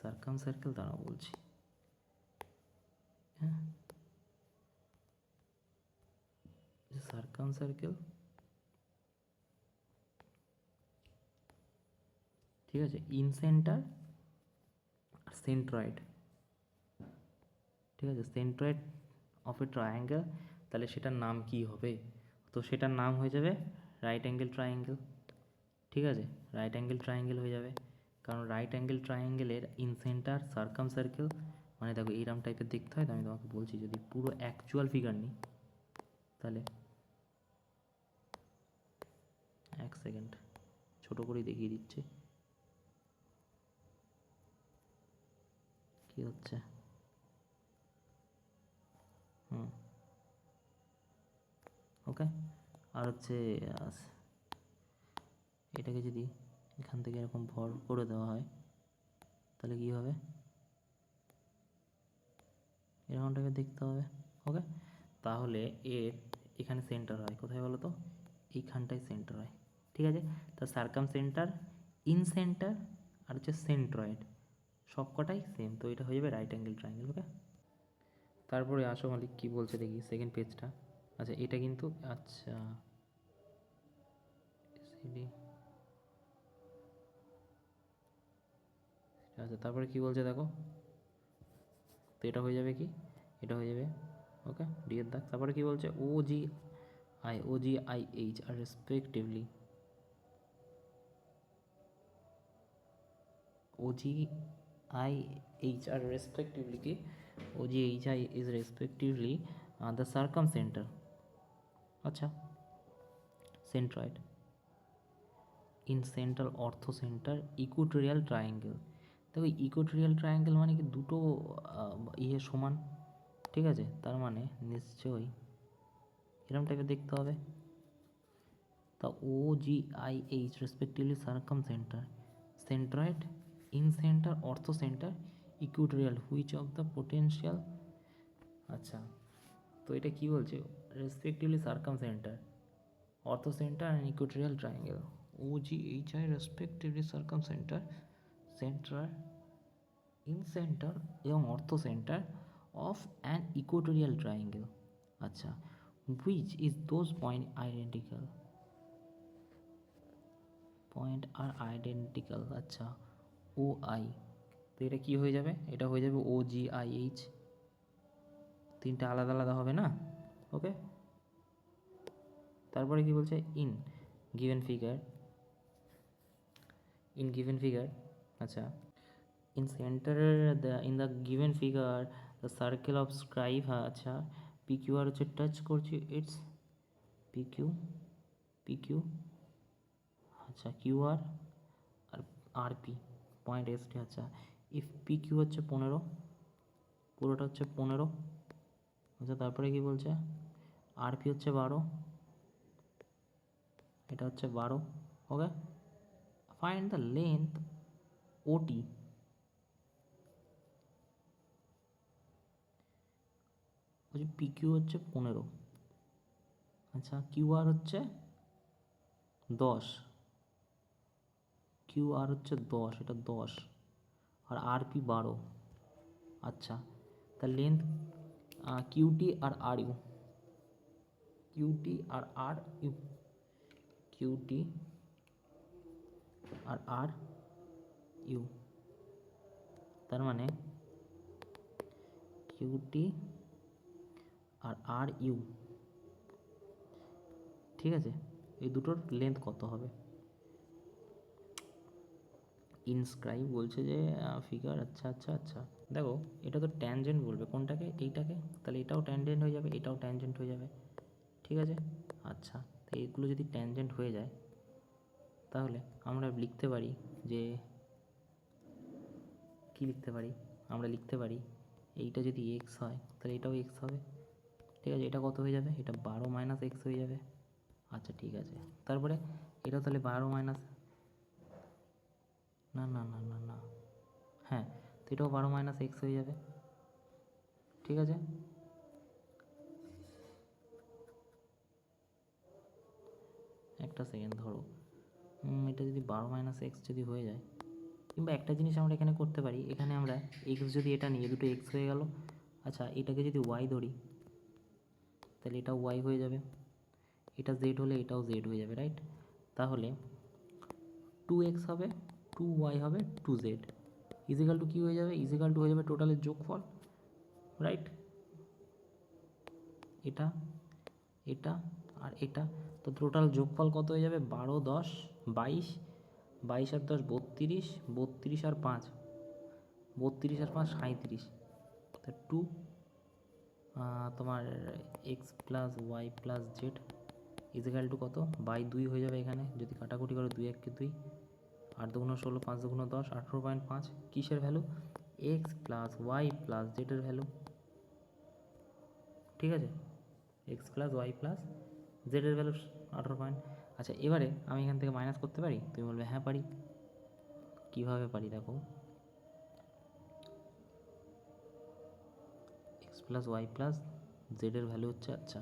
circumcircle দাঁড়াও বলছি, হ্যাঁ সার্কাম সার্কেল, ঠিক আছে, ইন সেন্টার আর সেন্ট্রয়েড, ঠিক আছে, সেন্ট্রয়েড অফ এ ট্রায়াঙ্গেল, তাহলে সেটার নাম কি হবে, তো সেটার নাম হয়ে যাবে রাইট অ্যাঙ্গেল ট্রায়াঙ্গেল, ঠিক আছে, রাইট অ্যাঙ্গেল ট্রায়াঙ্গেল হয়ে যাবে, কারণ রাইট অ্যাঙ্গেল ট্রায়াঙ্গেলের ইন সেন্টার সার্কাম সার্কেল, মানে দেখো এইরকম টাইপের দেখতে হয়, তো আমি তোমাকে বলছি যদি পুরো অ্যাকচুয়াল ফিগার নিই তাহলে, এক সেকেন্ড ছোটো করেই দেখিয়ে দিচ্ছে কী হচ্ছে। ওকে। আর হচ্ছে এটাকে যদি এখান থেকে এরকম ভর করে দেওয়া হয় তাহলে কী হবে, এরকমটাকে দেখতে হবে। ওকে, তাহলে এর এখানে সেন্টার হয় কোথায় বলো তো, এইখানটায় সেন্টার হয়। ঠিক আছে, তা সার্কাম সেন্টার, ইন সেন্টার আর হচ্ছে সেন্ট্রয়েড সবকটাই সেম, তো এটা হয়ে যাবে রাইট অ্যাঙ্গেল ট্রায়াঙ্গেল। ওকে, তারপরে আসো মালিক কী বলছে দেখি সেকেন্ড পেজটা। আচ্ছা এটা কিন্তু আচ্ছা আচ্ছা তারপরে কি বলছে দেখো, তো এটা হয়ে যাবে কি, এটা হয়ে যাবে ওকে ডি এর দাগ। তারপরে কি বলছে, O G I H are respectively, O G I H are respectively কি, O G H I is respectively the circumcentre, আচ্ছা centroid, in central orthocentre equilateral triangle. দেখো ইকুটোরিয়াল ট্রায়াঙ্গেল মানে কি দুটো ইয়ে সমান, ঠিক আছে, তার মানে নিশ্চয়ই এরকম টাইপের দেখতে হবে। তা O G I H respectively circumcentre, centroid, incentre orthocentre equilateral which of the potential, আচ্ছা তো এটা কি বলছে, respectively circumcentre orthocentre and equilateral triangle, O G H I respectively circumcentre, centre, incentre এবং orthocentre of an equilateral triangle, আচ্ছা which is those point are identical, আচ্ছা ও আই, তো এটা কী হয়ে যাবে, এটা হয়ে যাবে ও জি আই এইচ, তিনটা আলাদা আলাদা হবে না। ওকে, তারপরে কি বলছে, ইন গিভেন ফিগার, আচ্ছা in centre in the given figure the circle of scribe, আচ্ছা পিকিউ আর হচ্ছে টাচ করছি ইটস পিকিউ, আচ্ছা কিউআর আর আরপি পয়েন্ট এসটি, আচ্ছা ইফ পিকিউ হচ্ছে 15, পুরোটা হচ্ছে 15, আচ্ছা তারপরে কি বলছে, আরপি হচ্ছে 12, এটা হচ্ছে 12। ওকে, ফাইন্ড দ্য লেন্থ ওটি, বলছি পিকিউ হচ্ছে 15, আচ্ছা কিউআর হচ্ছে 10, কিউআর হচ্ছে 10, এটা 10 আর আরপি 12, আচ্ছা তার লেন্থ কিউটি আর R U, QT R U, তার মানে কিউটি আর ইউ, ঠিক আছে, এই দুটোর লেন্থ কত হবে, ইনস্ক্রাইব বলছে যে ফিগার, আচ্ছা দেখো এটা তো ট্যানজেন্ট বলবে কোনটাকে, এইটাকে, তাহলে এটাও ট্যানজেন্ট হয়ে যাবে, এটাও ট্যানজেন্ট হয়ে যাবে, ঠিক আছে। আচ্ছা তো এইগুলো যদি ট্যানজেন্ট হয়ে যায় তাহলে আমরা লিখতে পারি যে কি লিখতে পারি, আমরা লিখতে পারি এইটা যদি এক্স হয় তাহলে এটাও এক্স হবে, ঠিক আছে, এটা কত হয়ে যাবে, এটা 12 মাইনাস এক্স হয়ে যাবে, আচ্ছা ঠিক আছে, তারপরে এটাও তাহলে 12 মাইনাস, না হ্যাঁ, তো এটাও 12 মাইনাস এক্স হয়ে যাবে, ঠিক আছে। একটা সেকেন্ড ধরো, এটা যদি 12 মাইনাস এক্স যদি হয়ে যায়, কিংবা একটা জিনিস আমরা এখানে করতে পারি, এখানে আমরা এক্স যদি এটা নিয়ে দুটো এক্স হয়ে গেল, আচ্ছা এটাকে যদি ওয়াই ধরি তাহলে এটাও ওয়াই হয়ে যাবে, এটা জেড হলে এটাও জেড হয়ে যাবে, রাইট, তাহলে 2x হবে, 2y হবে, 2z ইজিক্যাল টু কী হয়ে যাবে, ইজিক্যাল টু হয়ে যাবে টোটালের যোগফল, রাইট, এটা এটা আর এটা, তো টোটাল যোগফল কত হয়ে যাবে, 12 10 22, 22 আর 10 32, 32 আর 5 32 আর 5 37, তা 2 তোমার x plus Y plus z equal to কত, বাই 2 হয়ে যাবে, এখানে যদি কাটাকুটি করে 2 1 কে 2, 8 2 16, 5 2 10, 18.5, কিসের value, X plus Y plus জেডের ভ্যালু, ঠিক আছে, এক্স প্লাস ওয়াই প্লাস জেডের ভ্যালু 18 পয়েন্ট। আচ্ছা এবারে আমি এখান থেকে মাইনাস করতে পারি? তুমি বলবে হ্যাঁ পারি। কীভাবে পারি দেখো, এক্স প্লাস ওয়াই প্লাস জেডের ভ্যালু হচ্ছে, আচ্ছা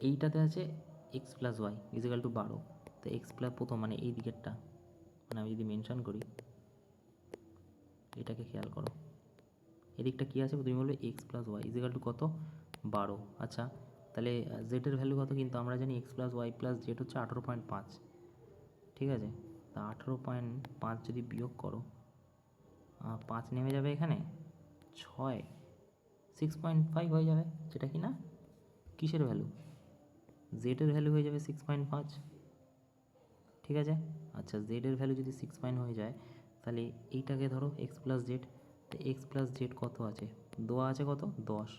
এইটাতে আছে x plus Y is equal to 12। তো এক্স প্লাস প্রথম মানে এই দিকেরটা, মানে আমি যদি মেনশন করি, এটাকে খেয়াল করো, এদিকটা কী আছে তুমি বলবে x plus Y is equal to কত? 12। আচ্ছা তাহলে জেডের ভ্যালু কত? কিন্তু আমরা জানি x plus Y plus z হচ্ছে 18.5, ঠিক আছে। তা 18.5 যদি বিয়োগ করো, 5 নেমে যাবে এখানে, 6, 6.5 হয়ে যাবে, যেটা কি না কিসের ভ্যালু? জেডের ভ্যালু হয়ে যাবে 6.5, ঠিক আছে। আচ্ছা জেডের ভ্যালু যদি 6 হয়ে যায়, তাহলে এইটাকে ধরো এক্স প্লাস জেড, তো এক্স প্লাস জেড কত আছে? দেওয়া আছে কত? 10,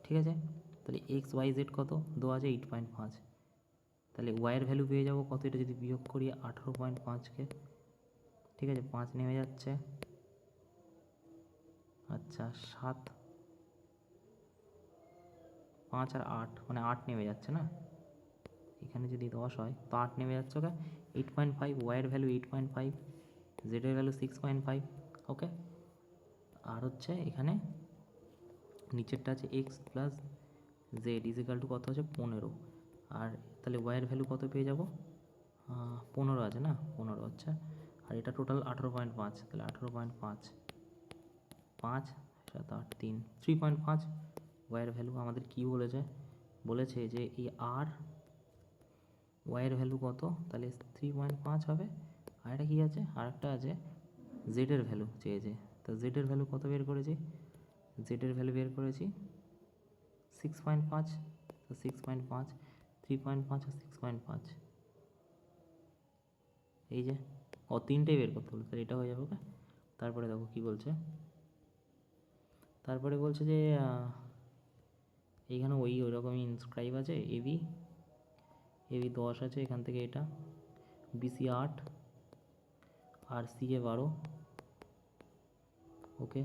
ঠিক আছে। তাহলে এক্স ওয়াই জেড কত দেওয়া আছে? 8.5। তাহলে ওয়াইয়ের ভ্যালু পেয়ে যাবো কত? এটা যদি বিয়োগ করি 18.5কে, ঠিক আছে, 5 নেমে যাচ্ছে, আচ্ছা 7, 5 আর 8 মানে 8 নেমে যাচ্ছে না, এখানে যদি 10 হয় তো 8 নেমে যাচ্ছে, ওকে। 8.5, ওয়াইয়ের ভ্যালু 8.5, জেডের ভ্যালু 6.5, ওকে। আর হচ্ছে এখানে নিচেরটা আছে x plus z equal to কত আছে? 15। আর তাহলে ওয়াইয়ের ভ্যালু কত পেয়ে যাব? 15 আছে না, 15 হচ্ছে, আর এটা টোটাল 18.5, তাহলে 18.5, 5, 7, 8, 3, 3.5 ওয়াইয়ের ভ্যালু। আমাদের কি বলেছে? বলেছে যে এই আর ওয়াইয়ের ভ্যালু কত? তাহলে 3.5 হবে। আর এটা কী আছে? আর একটা আছে জেডের ভ্যালু চেয়েছে, তো জেডের ভ্যালু কত বের করেছি? জেডের ভ্যালু বের করেছি 6.5, তো 6.5, 3.5 আর 6.5, এই যে তিনটেই বের করতে হলো, তাহলে এটা হয়ে যাবে, ওকে। তারপরে দেখো কি বলছে, তারপরে বলছে যে এইখানে ওই রকমই ইনস্ক্রাইব আছে, এবি 10 আছে, এখান থেকে এটা বিসি 8 আর সিএ 12, ওকে।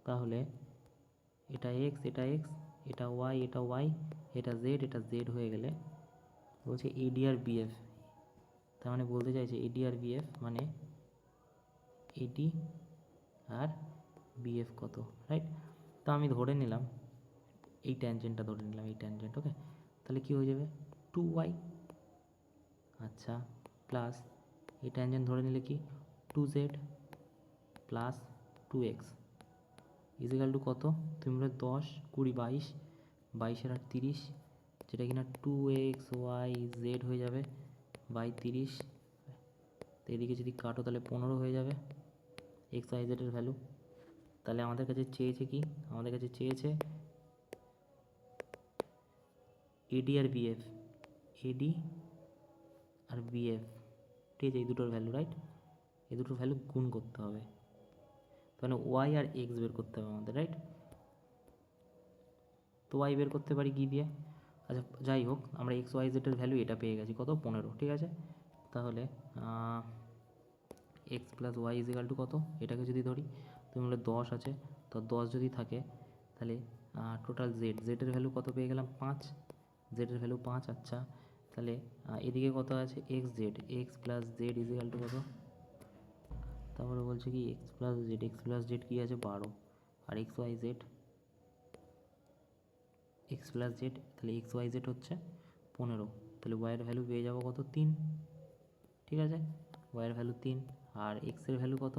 তাহলে এটা এক্স, এটা এক্স, এটা ওয়াই, এটা ওয়াই, এটা জেড হয়ে গেলে বলছে এডি আর বিএফ, তার মানে বলতে চাইছে এডি আর বিএফ মানে এডি আর বিএফ কত, রাইট। তো আমি ধরে নিলাম এই ট্যানজেন্টটা ধরে নিলাম, এই ট্যানজেন্ট, ওকে। তাহলে কী হয়ে যাবে? 2y, আচ্ছা, প্লাস এই ট্যানজেন্ট ধরে নিলে কি 2z plus 2x is equal to কত? তুমি বলে 10, 20, 22, 22 আর 30, যেটা কিনা 2xyz হয়ে যাবে বাই 30। তো এদিকে যদি কাটো তাহলে 15 হয়ে যাবে এক্স ওয়াই জেডের ভ্যালু। তাহলে আমাদের কাছে চেয়েছে কি? আমাদের কাছে চেয়েছে এডি আর বিএফ, এডি আর বিএফ, ঠিক আছে, এই দুটোর ভ্যালু, রাইট। এই দুটোর ভ্যালু গুণ করতে হবে, তাহলে ওয়াই আর এক্স বের করতে হবে আমাদের, রাইট। তো ওয়াই বের করতে পারি কী দিয়ে? আচ্ছা যাই হোক, আমরা এক্স ওয়াই জেডের ভ্যালু এটা পেয়ে গেছি কত? 15, ঠিক আছে। তাহলে x plus Y is equal to কত? এটাকে যদি ধরি, তুমি বলে 10 আছে, তো 10 যদি থাকে তাহলে টোটাল জেডের ভ্যালু কত পেয়ে গেলাম? 5, জেডের ভ্যালু 5, আচ্ছা। তাহলে এদিকে কত আছে? X plus z equal to কত? তারপরে বলছে কি এক্স প্লাস জেড কী আছে? 12, আর X Y Z, X plus Z, তাহলে এক্স ওয়াই জেড হচ্ছে 15, তাহলে ওয়াইয়ের ভ্যালু পেয়ে যাবো কত? 3, ঠিক আছে, ওয়াইয়ের ভ্যালু 3। আর এক্সের ভ্যালু কত?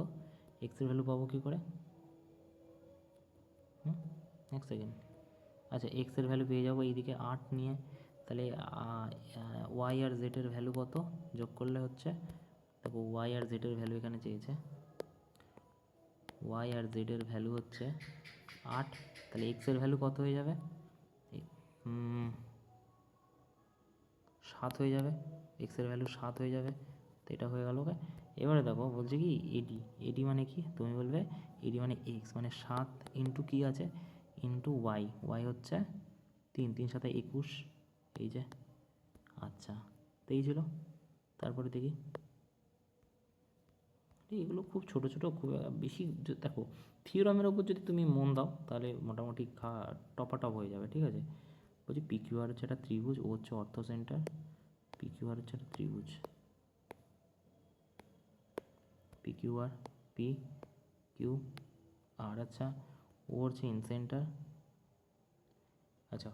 এক্সের ভ্যালু পাবো কী করে? এক সেকেন্ড, আচ্ছা এক্সের ভ্যালু পেয়ে যাবো এইদিকে 8 নিয়ে, তাহলে ওয়াই আর জেডের ভ্যালু কত যোগ করলে হচ্ছে, দেখো ওয়াই আর জেডের ভ্যালু এখানে চেয়েছে, ওয়াই আর জেডের ভ্যালু হচ্ছে 8, তাহলে এক্সের ভ্যালু কত হয়ে যাবে? 7 হয়ে যাবে, এক্সের ভ্যালু 7 হয়ে যাবে, তো এটা হয়ে গেল, ওকে। এবারে দেখো বলছে কি এডি মানে কি? তুমি বলবে এডি মানে এক্স মানে 7 ইন্টু কী আছে? ইন্টু ওয়াই হচ্ছে 3, 3 7 21, এই যে, আচ্ছা তো এই ছিল। তারপরে দেখি এগুলো খুব ছোটো ছোটো, খুব বেশি দেখো থিওরামের ওপর যদি তুমি মন দাও তাহলে মোটামুটি টপাটপ হয়ে যাবে, ঠিক আছে। বলছি পিকিউআর হচ্ছে একটা ত্রিভুজ, ও হচ্ছে অর্থ সেন্টার, পিকিউআর হচ্ছে একটা ত্রিভুজ, পিকিউআর পি কিউ আর, আচ্ছা ও হচ্ছে ইন সেন্টার। আচ্ছা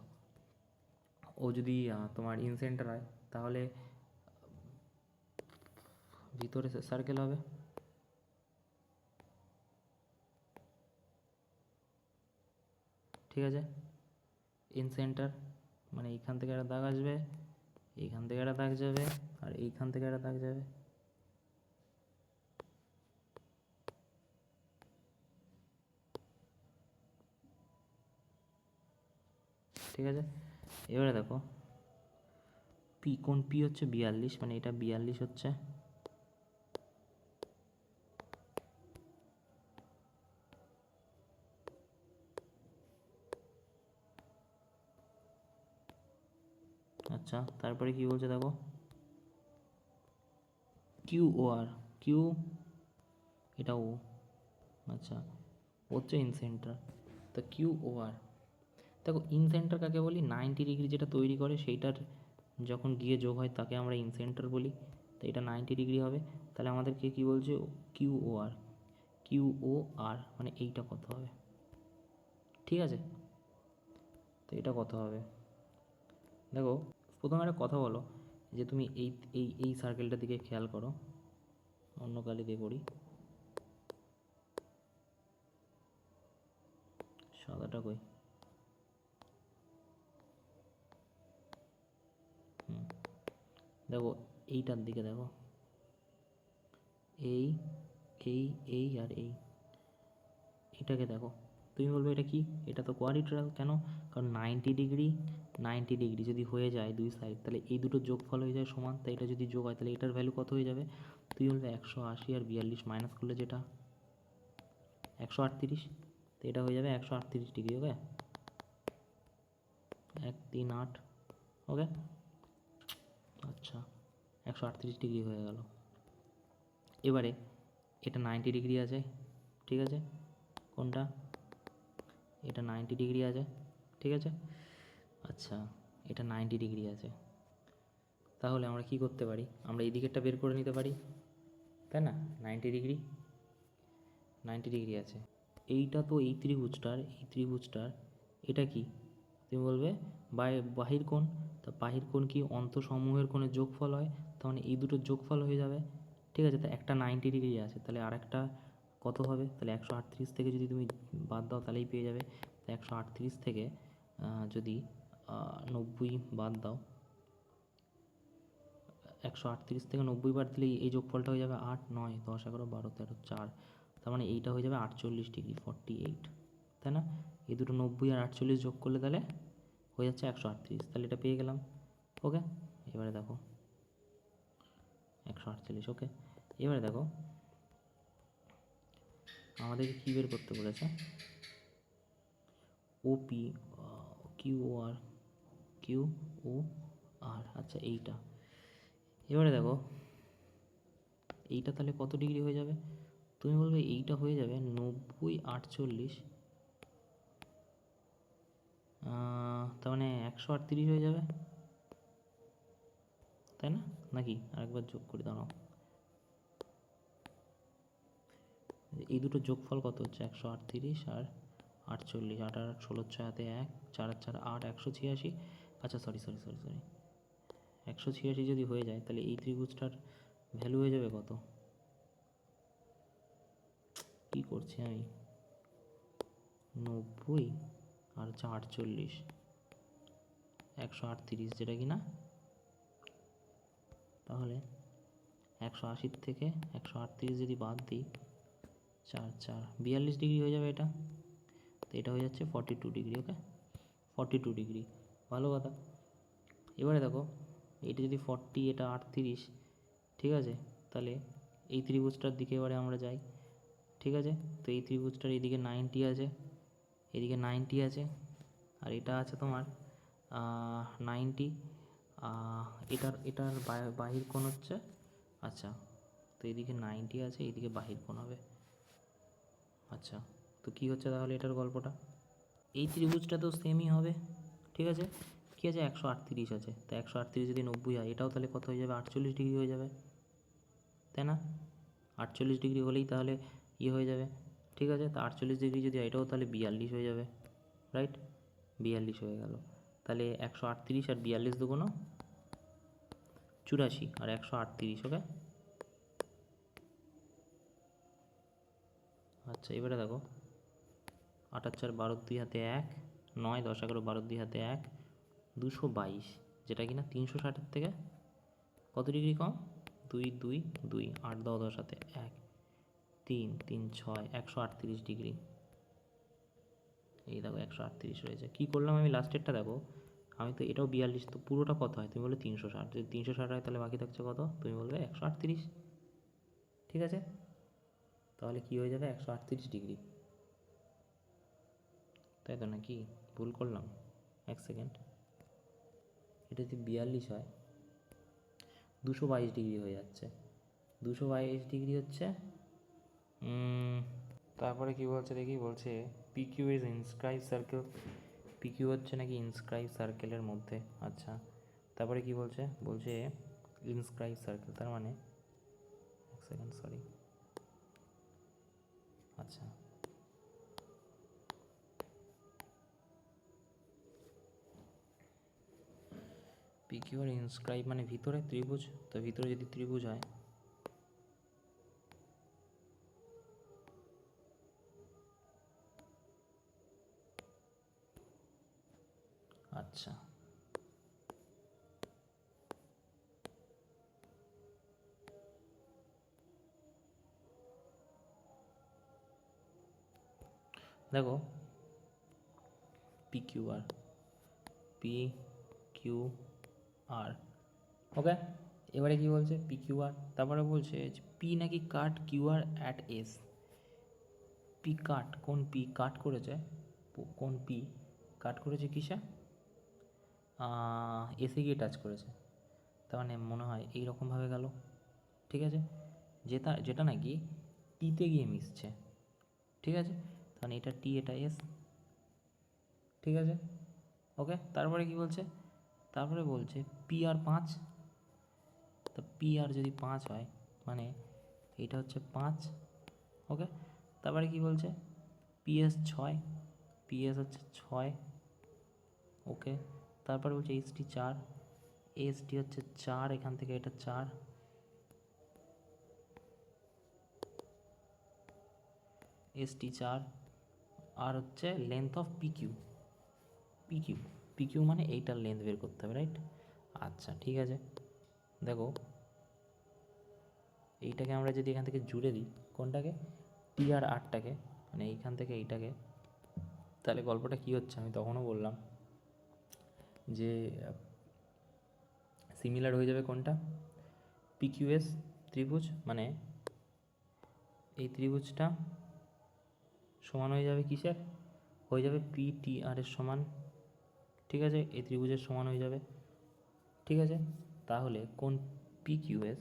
ও যদি তোমার ইন সেন্টার হয় তাহলে ভিতরে সার্কেল হবে, ঠিক আছে। ইন সেন্টার মানে এইখান থেকে একটা দাগ আসবে, এইখান থেকে একটা দাগ যাবে, আর এইখান থেকে একটা দাগ যাবে, ঠিক আছে। এবারে দেখো পি, কোন পি হচ্ছে 42, মানে এটা 42 হচ্ছে, আচ্ছা। তারপরে কি বলছে দেখো, কিউ ও আর, কিউ এটা ও, আচ্ছা হচ্ছে ইন সেন্টার, তো কিউ ও আর। দেখো ইন সেন্টার কাকে বলি, 90 ডিগ্রি যেটা তৈরি করে সেইটার যখন গিয়ে যোগ হয় তাকে আমরা ইন সেন্টার বলি, তো এটা 90 ডিগ্রি হবে। তাহলে আমাদেরকে কী বলছে, কিউ ও আর, কিউ ও আর মানে এইটা কত হবে, ঠিক আছে। তো এটা কত হবে দেখো, প্রথমে একটা কথা বলো যে তুমি এই এই এই সার্কেলটার দিকে খেয়াল করো, অন্য কালি দিয়ে করি, সাদাটা কই, দেখো এইটার দিকে দেখো, এই এই এই আর এই, এটাকে দেখো, তুমি বলবে এটা কি, এটা তো কোয়াড্রিল্যাটারাল, কেন, কারণ 90 ডিগ্রি 90 ডিগ্রি যদি হয়ে যায় দুই সাইড তাহলে এই দুটো যোগফল হয়ে যায় সমান, তাই এটা যদি যোগ হয় তাহলে এটার ভ্যালু কত হয়ে যাবে, তুমি বলবে 180 আর 42 মাইনাস করলে যেটা 138, তো এটা হয়ে যাবে 138 ডিগ্রি, ওকে 138, ওকে আচ্ছা 138 ডিগ্রি হয়ে গেল। এবারে এটা 90 ডিগ্রি আছে, ঠিক আছে, কোনটা, এটা 90 ডিগ্রি আছে, ঠিক আছে। আচ্ছা এটা 90 ডিগ্রি আছে, তাহলে আমরা কি করতে পারি, আমরা এই দিকেরটা বের করে নিতে পারি, তাই না। 90 ডিগ্রি 90 ডিগ্রি আছে, এইটা তো এই ত্রিভুজটার, এই ত্রিভুজটার এটা কি, তুমি বলবে বাহির কোণ, তা বাহির কোণ কি অন্তঃসমূহের কোণের যোগফল হয়, তার মানে এই দুটোর যোগফল হয়ে যাবে, ঠিক আছে। তা একটা 90 ডিগ্রি আছে, তাহলে আর একটা কত হবে, তাহলে 138 থেকে যদি তুমি বাদ দাও তাহলেই পেয়ে যাবে। তো 138 থেকে যদি 90 বাদ দাও, 138 থেকে 90 বাদ দিলে এই যোগফলটা হয়ে যাবে 8 9 10 11 12 13 4, তার মানে এইটা হয়ে যাবে 48 ডিগ্রি 48, তাই না। এই দুটো 90 আর 48 যোগ করলে তাহলে হয়ে যাচ্ছে 138, তাহলে এটা পেয়ে গেলাম, ওকে। এবারে দেখো 148, ওকে। এবারে দেখো আমাদেরকে কী বের করতে বলেছে, ওপি কিউ ও আর, কিউ ও আর, আচ্ছা এইটা। এবারে দেখো এইটা তাহলে কত ডিগ্রি হয়ে যাবে, তুমি বলবে এইটা হয়ে যাবে 90 48, তার মানে 138 হয়ে যাবে, তাই না, নাকি আরেকবার যোগ করে দাঁড়াও, এই দুটো যোগফল কত হচ্ছে 138 আর 48, 8 আর 16 6 হাতে 1 4 আর 4 8, 186, আচ্ছা সরি 186 যদি হয়ে যায় তাহলে এই ত্রিভুজটার ভ্যালু হয়ে যাবে কত, কী করছি আমি, 90 আর হচ্ছে 48 138, যেটা কি না, তাহলে 180 থেকে 138 যদি বাদ দিই 4 4 42 ডিগ্রি হয়ে যাবে এটা, তো এটা হয়ে যাচ্ছে 42 ডিগ্রি, ওকে 42 ডিগ্রি, ভালো কথা। এবারে দেখো এটা যদি 40, এটা 38, ঠিক আছে, তাহলে এই ত্রিভুজটার দিকে এবারে আমরা যাই, ঠিক আছে। তো এই ত্রিভুজটার এইদিকে 90 আছে, এদিকে 90 আছে, আর এটা আছে তোমার 90, এটার এটার বাহির কোণ হচ্ছে, আচ্ছা তো এদিকে 90 আছে, এইদিকে বাহির কোণ হবে। আচ্ছা, তো কী হচ্ছে তাহলে এটার গল্পটা? এই ত্রিভুজটা তো সেমই হবে, ঠিক আছে। কী আছে, 138 আছে, তো 138 যদি 90 হয়, এটাও তাহলে কত হয়ে যাবে, 48 ডিগ্রি হয়ে যাবে, তাই না? 48 ডিগ্রি হলেই তাহলে হয়ে যাবে, ঠিক আছে। তো 48 ডিগ্রি যদি হয়, এটাও তাহলে 42 হয়ে যাবে, রাইট? 42 হয়ে গেল। তাহলে 138 আর 42 দুগুণ 84 আর 138, ওকে। আচ্ছা, এবারে দেখো, 8 আর 4 12, 2 হাতে 1, 9 10 11 12, 2 হাতে 1, 222, যেটা কিনা 360-এর থেকে কত ডিগ্রি কম, 2 2 2, 8 10 10 হাতে 1, 3 3 6, 138 ডিগ্রি। এই দেখো 138 রয়েছে। কী করলাম আমি লাস্টেরটা দেখো, আমি তো এটাও 42, তো পুরোটা কত হয় তুমি বললে 360, যদি 360 হয় তাহলে বাকি থাকছে কত, তুমি বলবে 138, ঠিক আছে। তাহলে কী হয়ে যাবে, 138 ডিগ্রি, তাই তো? নাকি ভুল করলাম? এক সেকেন্ড, এটা যদি 42 হয়, 222 ডিগ্রি হয়ে যাচ্ছে। 222 ডিগ্রি হচ্ছে, তারপরে কি বলছে দেখি, বলছে PQ is inscribe circle. PQ হচ্ছে নাকি ইনস্ক্রাইব সার্কেলের মধ্যে। আচ্ছা, তারপরে কি বলছে, বলছে ইনস্ক্রাইব সার্কেল, তার মানে এক সেকেন্ড, সরি। আচ্ছা, পিকিউ আর ইনস্ক্রাইব মানে ভিতরে ত্রিভুজ, তো ভিতরে যদি ত্রিভুজ হয়, আচ্ছা দেখো, P Q R, P Q R, ওকে। এবারে কি বলছে, পি কিউ আর, তারপরে বলছে পি নাকি cut Q R at S. P cut, কোন পি কাট করেছে, কোন পি কাট করেছে কিসে, এসে গিয়ে টাচ করেছে, তার মানে মনে হয় এইরকমভাবে গেল, ঠিক আছে। যেটা নাকি টিতে গিয়ে মিশছে, ঠিক আছে। তার মানে এটা টি, এটা এস, ঠিক আছে, ওকে। তারপরে কি বলছে, তারপরে বলছে পি আর 5, তো পি আর যদি 5 হয়, মানে এটা হচ্ছে 5, ওকে। তারপরে কি বলছে, পিএস 6, পিএস হচ্ছে 6, ওকে। তারপরে বলছে এসটি 4, এসটি হচ্ছে 4, এখান থেকে এটা 4, এসটি 4, আর হচ্ছে length of PQ, PQ PQ মানে এইটার লেন্থ বের করতে হবে, রাইট? আচ্ছা, ঠিক আছে। দেখো, এইটাকে আমরা যদি এখান থেকে জুড়ে দিই, কোনটাকে, টি আর আরটাকে, মানে এইখান থেকে এইটাকে, তাহলে গল্পটা কী হচ্ছে, আমি তখনও বললাম যে সিমিলার হয়ে যাবে কোনটা, পিকিউএস ত্রিভুজ, মানে এই ত্রিভুজটা সমান হয়ে যাবে কিসের, হয়ে যাবে পি টি আর এর সমান, ঠিক আছে। এই ত্রিভুজের সমান হয়ে যাবে, ঠিক আছে। তাহলে কোন পিকিউএস,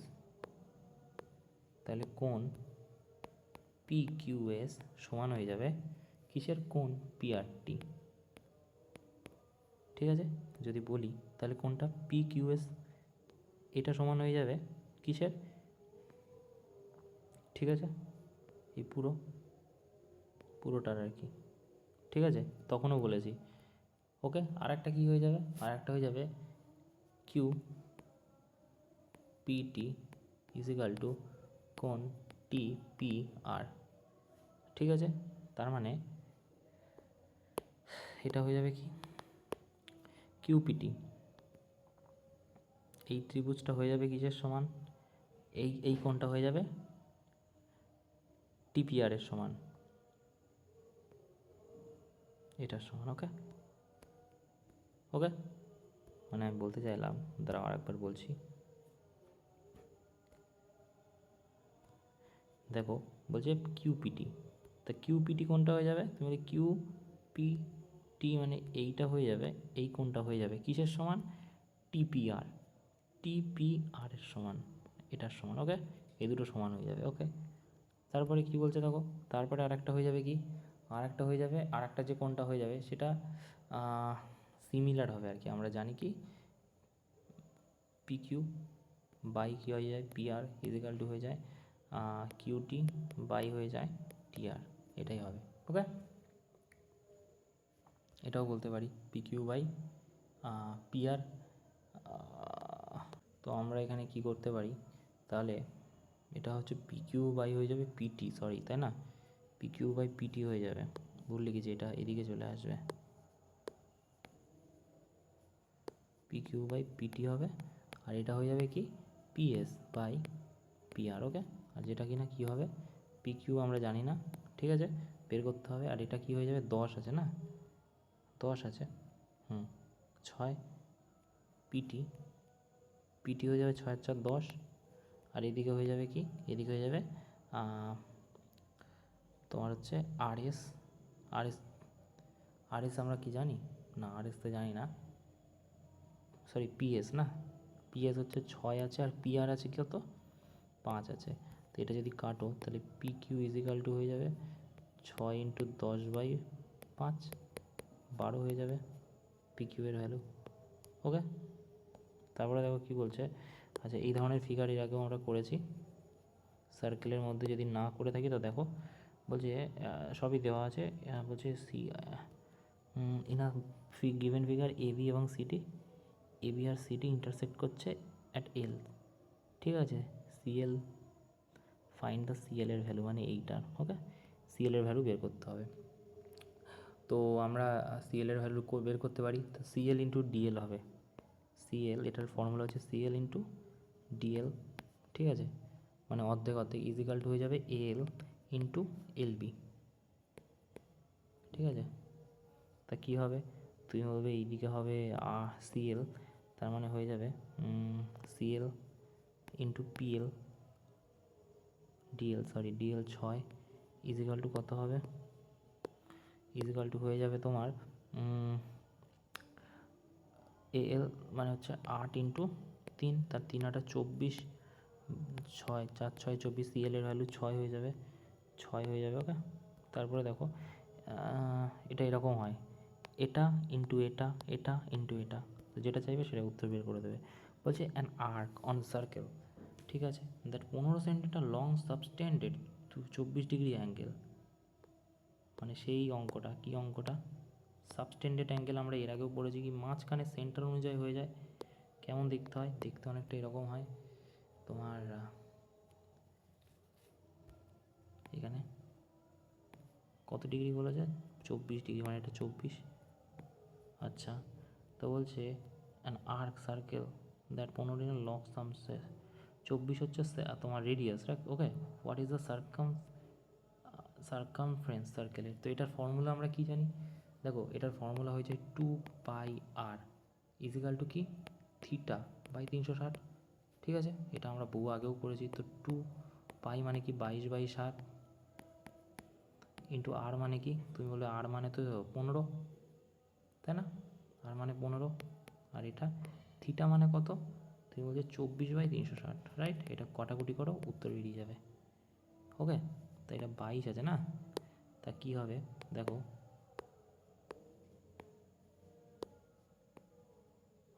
তাহলে কোন পিকিউএস সমান হয়ে যাবে কিসের, কোন পিআরটি, ঠিক আছে। যদি বলি তাহলে কোনটা, পিকিউএস, এটা সমান হয়ে যাবে কিসের, ঠিক আছে, এই পুরোটার আর কি, ঠিক আছে। তখনও বলেছি, ওকে। আর একটা কী হয়ে যাবে, আর একটা হয়ে যাবে কিউ পিটি ইজিক্যাল টু কোন টি পি আর, ঠিক আছে। তার মানে এটা হয়ে যাবে কি, কিউপিটি, এই ত্রিভুজটা হয়ে যাবে কিসের সমান, এই কোণটা হয়ে যাবে টিপিআর এর সমান, এটার সমান, ওকে। ওকে, মানে আমি বলতে চাইলাম, দাঁড়াও আরেকবার বলছি, দেখো বলছে কিউপিটি, তা কিউপিটি কোনটা হয়ে যাবে, তুমি বলি কিউপিটি মানে এইটা হয়ে যাবে, এই কোনটা হয়ে যাবে কিসের সমান, টিপিআর, টিপিআর এর সমান, এটার সমান, ওকে। এই দুটো সমান হয়ে যাবে। ওকে, তারপরে কি বলছে দেখো, তারপরে আরেকটা হয়ে যাবে কি, আরেকটা হয়ে যাবে, আরেকটা যে কোনটা হয়ে যাবে সেটা সিমিলার হবে আর কি। আমরা জানি কি পি কিউ বাই কী হয়ে যায় পি আর ইজিক্যাল টু হয়ে যায় কিউটি বাই হয়ে যায় টি আর, এটাই হবে। ওকে, এটাও বলতে পারি P Q by P R. তো আমরা এখানে কি করতে পারি তাহলে, এটা হচ্ছে পি কিউ বাই হয়ে যাবে পিটি, সরি তাই না, পি কিউ বাই পিটি হয়ে যাবে, ভুল লিখেছি, এটা এদিকে চলে আসবে, পি কিউ বাই পিটি হবে। আর এটা হয়ে যাবে কি পিএস বাই পি আর। ওকে, আর যেটা কি না কী হবে পি কিউ আমরা জানি না, ঠিক আছে, বের করতে হবে। আর এটা কি হয়ে যাবে 10 আছে না, 10 আছে, 6 পিটি, পিটি হয়ে যাবে 6 আর 4 10। আর এদিকে হয়ে যাবে কি, এদিকে হয়ে যাবে তোমার হচ্ছে আরএস, আরএস, আরএস আমরা কি জানি না, আরএস তো জানি না, সরি পিএস না, পিএস হচ্ছে 6 আছে আর পিআর আছে কত 5 আছে। তো এটা যদি কাটো তাহলে পি কিউ ইজিক্যাল টু হয়ে যাবে 6 ইন্টু 10/5, 12 হয়ে যাবে পি কিউ এর ভ্যালু। ওকে, তারপরে দেখো কী বলছে, আচ্ছা এই ধরনের ফিগার এর আগেও আমরা করেছি, সার্কেলের মধ্যে যদি না করে থাকি তো দেখো বলছে সবই দেওয়া আছে, বলছে see in a given figure A B এবং সিটি, এ বি আর সিটি ইন্টারসেক্ট করছে অ্যাট এল, ঠিক আছে, সিএল, ফাইন্ড দ্য সিএল এর ভ্যালু, মানে এইটার। ওকে, সিএল এর ভ্যালু বের করতে হবে। তো আমরা সিএল এর ভ্যালু বের করতে পারি, তো সিএল ইন্টু ডিএল হবে, সিএল এটার ফর্মুলা হচ্ছে সিএল ইন্টু ডিএল, ঠিক আছে, মানে অর্ধেক অর্ধেক ইজিক্যাল টু হয়ে যাবে এল ইন্টু এলবি, ঠিক আছে। তা কী হবে, তুমি বলবে এইদিকে হবে সিএল, তার মানে হয়ে যাবে CL into PL DL, sorry DL 6 equal to কত হবে, ইজিক্যাল টু হয়ে যাবে তোমার এল মানে হচ্ছে 8 ইন্টু 3, তার 3 8 24, 6 4 6 24, সিএল এর ভ্যালু 6 হয়ে যাবে, 6 হয়ে যাবে। ওকে, তারপরে দেখো এটা এরকম হয়, এটা ইন্টু এটা, এটা ইন্টু এটা, তো যেটা চাইবে সেটা উত্তর বের করে দেবে। বলছে অ্যান আর্ক অন সার্কেল, ঠিক আছে, that 15 centimetre long subtended to 24 degree angle, মানে সেই অঙ্কটা, কি অঙ্কটা, সাবটেন্ডেড অ্যাঙ্গেল আমরা এর আগেও পড়েছি কি মাঝখানে সেন্টার অনুযায়ী হয়ে যায়, কেমন দেখতে হয়, দেখতে অনেকটা এরকম হয় তোমার, এখানে কত ডিগ্রি বলা যায় 24 ডিগ্রি, মানে এটা 24। আচ্ছা, তো বলছে an arc circle that 15 long সামসে, 24 হচ্ছে তোমার radius, right. Okay, what is the circumference সার্কেলের, তো এটার ফর্মুলা আমরা কি জানি, দেখো এটার ফর্মুলা হয়েছে 2πr ইজিক্যাল টু কি থিটা বাই 360, ঠিক আছে, এটা আমরা বহু আগেও করেছি। তো 2π মানে কি 22/7 ইন্টু আর মানে কি, তুমি বললে আর মানে তো 15, তাই না, আর মানে 15, আর এটা থিটা মানে কত, তুমি বলছো 24/360, রাইট, এটা কাটাকুটি করো উত্তর বেরিয়ে যাবে। ওকে, তা এটা 22 আছে না, তা কী হবে দেখো,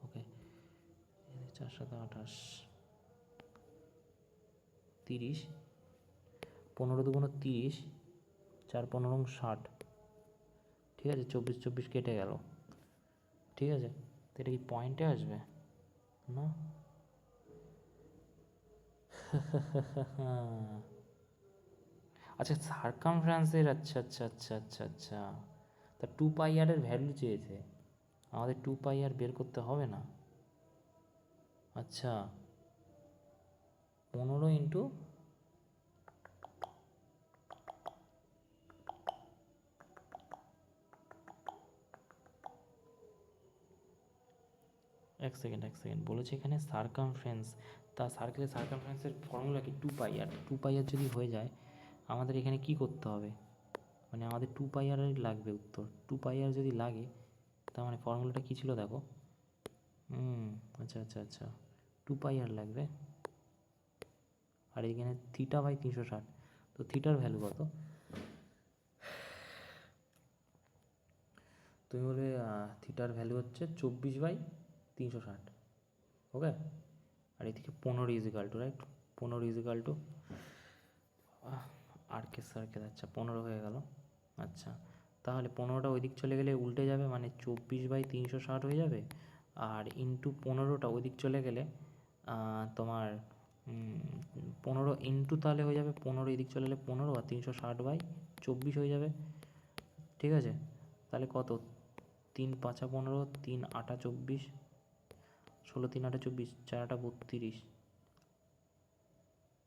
ওকে 4 7 28 30, 15 2 30, 4 15 60, ঠিক আছে, 24 24 কেটে গেল, ঠিক আছে, তো এটা কি পয়েন্টে আসবে না আচ্ছা সার্কামফারেন্সের, আচ্ছা আচ্ছা আচ্ছা আচ্ছা আচ্ছা, তা 2πr এর ভ্যালু চেয়েছে, আমাদের 2πr বের করতে হবে না, আচ্ছা 15 ইন্টু, এক সেকেন্ড বলেছে এখানে সার্কামফারেন্স, তা সার্কেলের সার্কামফারেন্সের ফর্মুলা কি 2πr, 2πr যদি হয়ে যায় আমাদের এখানে কি করতে হবে, মানে আমাদের 2πrই লাগবে উত্তর, 2πr যদি লাগে তার মানে ফর্মুলাটা কী ছিল দেখো, আচ্ছা আচ্ছা আচ্ছা 2πr লাগবে, আর এখানে থিটা বাই 360। তো থিটার ভ্যালু কত? তুমি বলবে থিটার ভ্যালু হচ্ছে 24/360। ওকে, আর এদিকে 15 is equal to, right, 15 is equal to আর্কের সার্কেল। আচ্ছা 15 হয়ে গেল। আচ্ছা তাহলে 15টা ওই দিক চলে গেলে উল্টে যাবে, মানে 24/360 হয়ে যাবে। আর ইন্টু 15টা ওই দিক চলে গেলে তোমার 15 ইন্টু তাহলে হয়ে যাবে 15, এদিক চলে গেলে 15, আর 360/24 হয়ে যাবে। ঠিক আছে, তাহলে কত? 3 5 15, 3 8 24, 16 3 8 24, 4 8 32,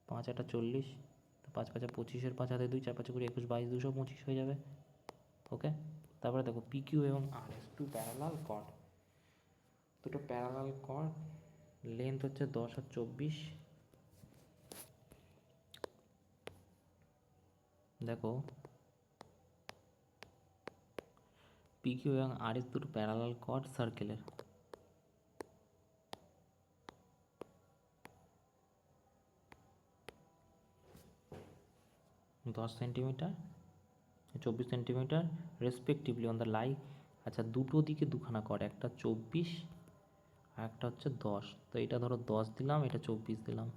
5 8 40, 5 5 25, 5 হাতে 2, 4 5 20, 21 22, 225 হয়ে যাবে। ওকে, তারপরে দেখো পি কিউ এবং R S two parallel chord, দুটো প্যারালাল কর্ড, লেন্থ হচ্ছে 10 আর 24। দেখো পি কিউ এবং আর এস দুটো প্যারালাল কর্ড সার্কেলের। 10 centimetre, 24 centimetre respectively on the lie. আচ্ছা দুটো দিকে দুখানা কর, একটা 24 আর একটা হচ্ছে 10। তো এটা ধরো 10 দিলাম, এটা 24 দিলাম।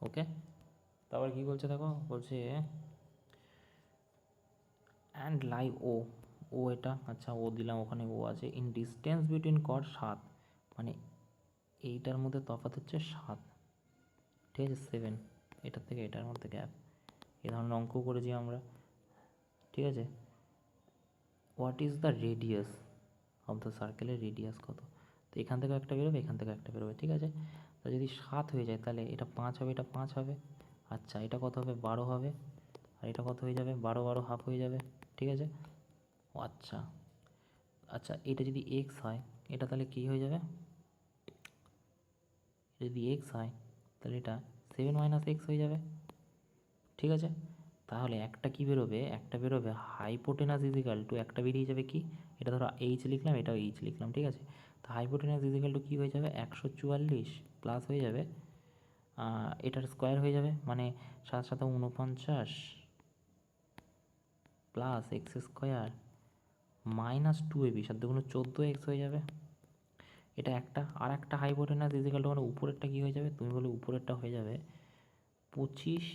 ওকে, তারপর কি বলছে দেখো, বলছে অ্যান্ড লাই ও, ও এটা, আচ্ছা ও দিলাম, ওখানে ও আছে। ইন ডিস্টেন্স বিটুইন কর্ড 7, মানে এইটার মধ্যে তফাৎ হচ্ছে 7, ঠিক আছে, 7, এটার থেকে এটার মধ্যে গ্যাপ। এ ধরনের অঙ্ক করেছি আমরা, ঠিক আছে। What is the radius of the সার্কেলের রেডিয়াস কত? তো এখান থেকে একটা বেরোবে, এখান থেকে একটা বেরোবে, ঠিক আছে। তো যদি 7 হয়ে যায় তাহলে এটা 5 হবে, এটা 5 হবে। আচ্ছা এটা কত হবে? 12 হবে। আর এটা কত হয়ে যাবে? 12 12 হাফ হয়ে যাবে, ঠিক আছে। ও আচ্ছা, আচ্ছা এটা যদি এক্স হয়, এটা তাহলে কী হয়ে যাবে? যদি এক্স হয় তাহলে এটা 7 মাইনাস এক্স হয়ে যাবে, ঠিক আছে। তাহলে একটা কি বেরোবে? একটা বেরোবে হাইপোটেনাস ইজিক্যাল টু, একটা বেরিয়ে যাবে কি, এটা ধরো এইচ লিখলাম, এটাও এইচ লিখলাম, ঠিক আছে। তো হাইপোটেনাস ইজিক্যাল টু কী হয়ে যাবে? 144 প্লাস হয়ে যাবে এটার স্কোয়ার হয়ে যাবে, মানে 7 7 49 plus x square minus 2ab, 7 2 14x হয়ে যাবে। এটা একটা। আর একটা হাইপোটেনাস ইজিক্যাল টু, মানে উপরেরটা কী হয়ে যাবে? তুমি বলে উপরেরটা হয়ে যাবে 25,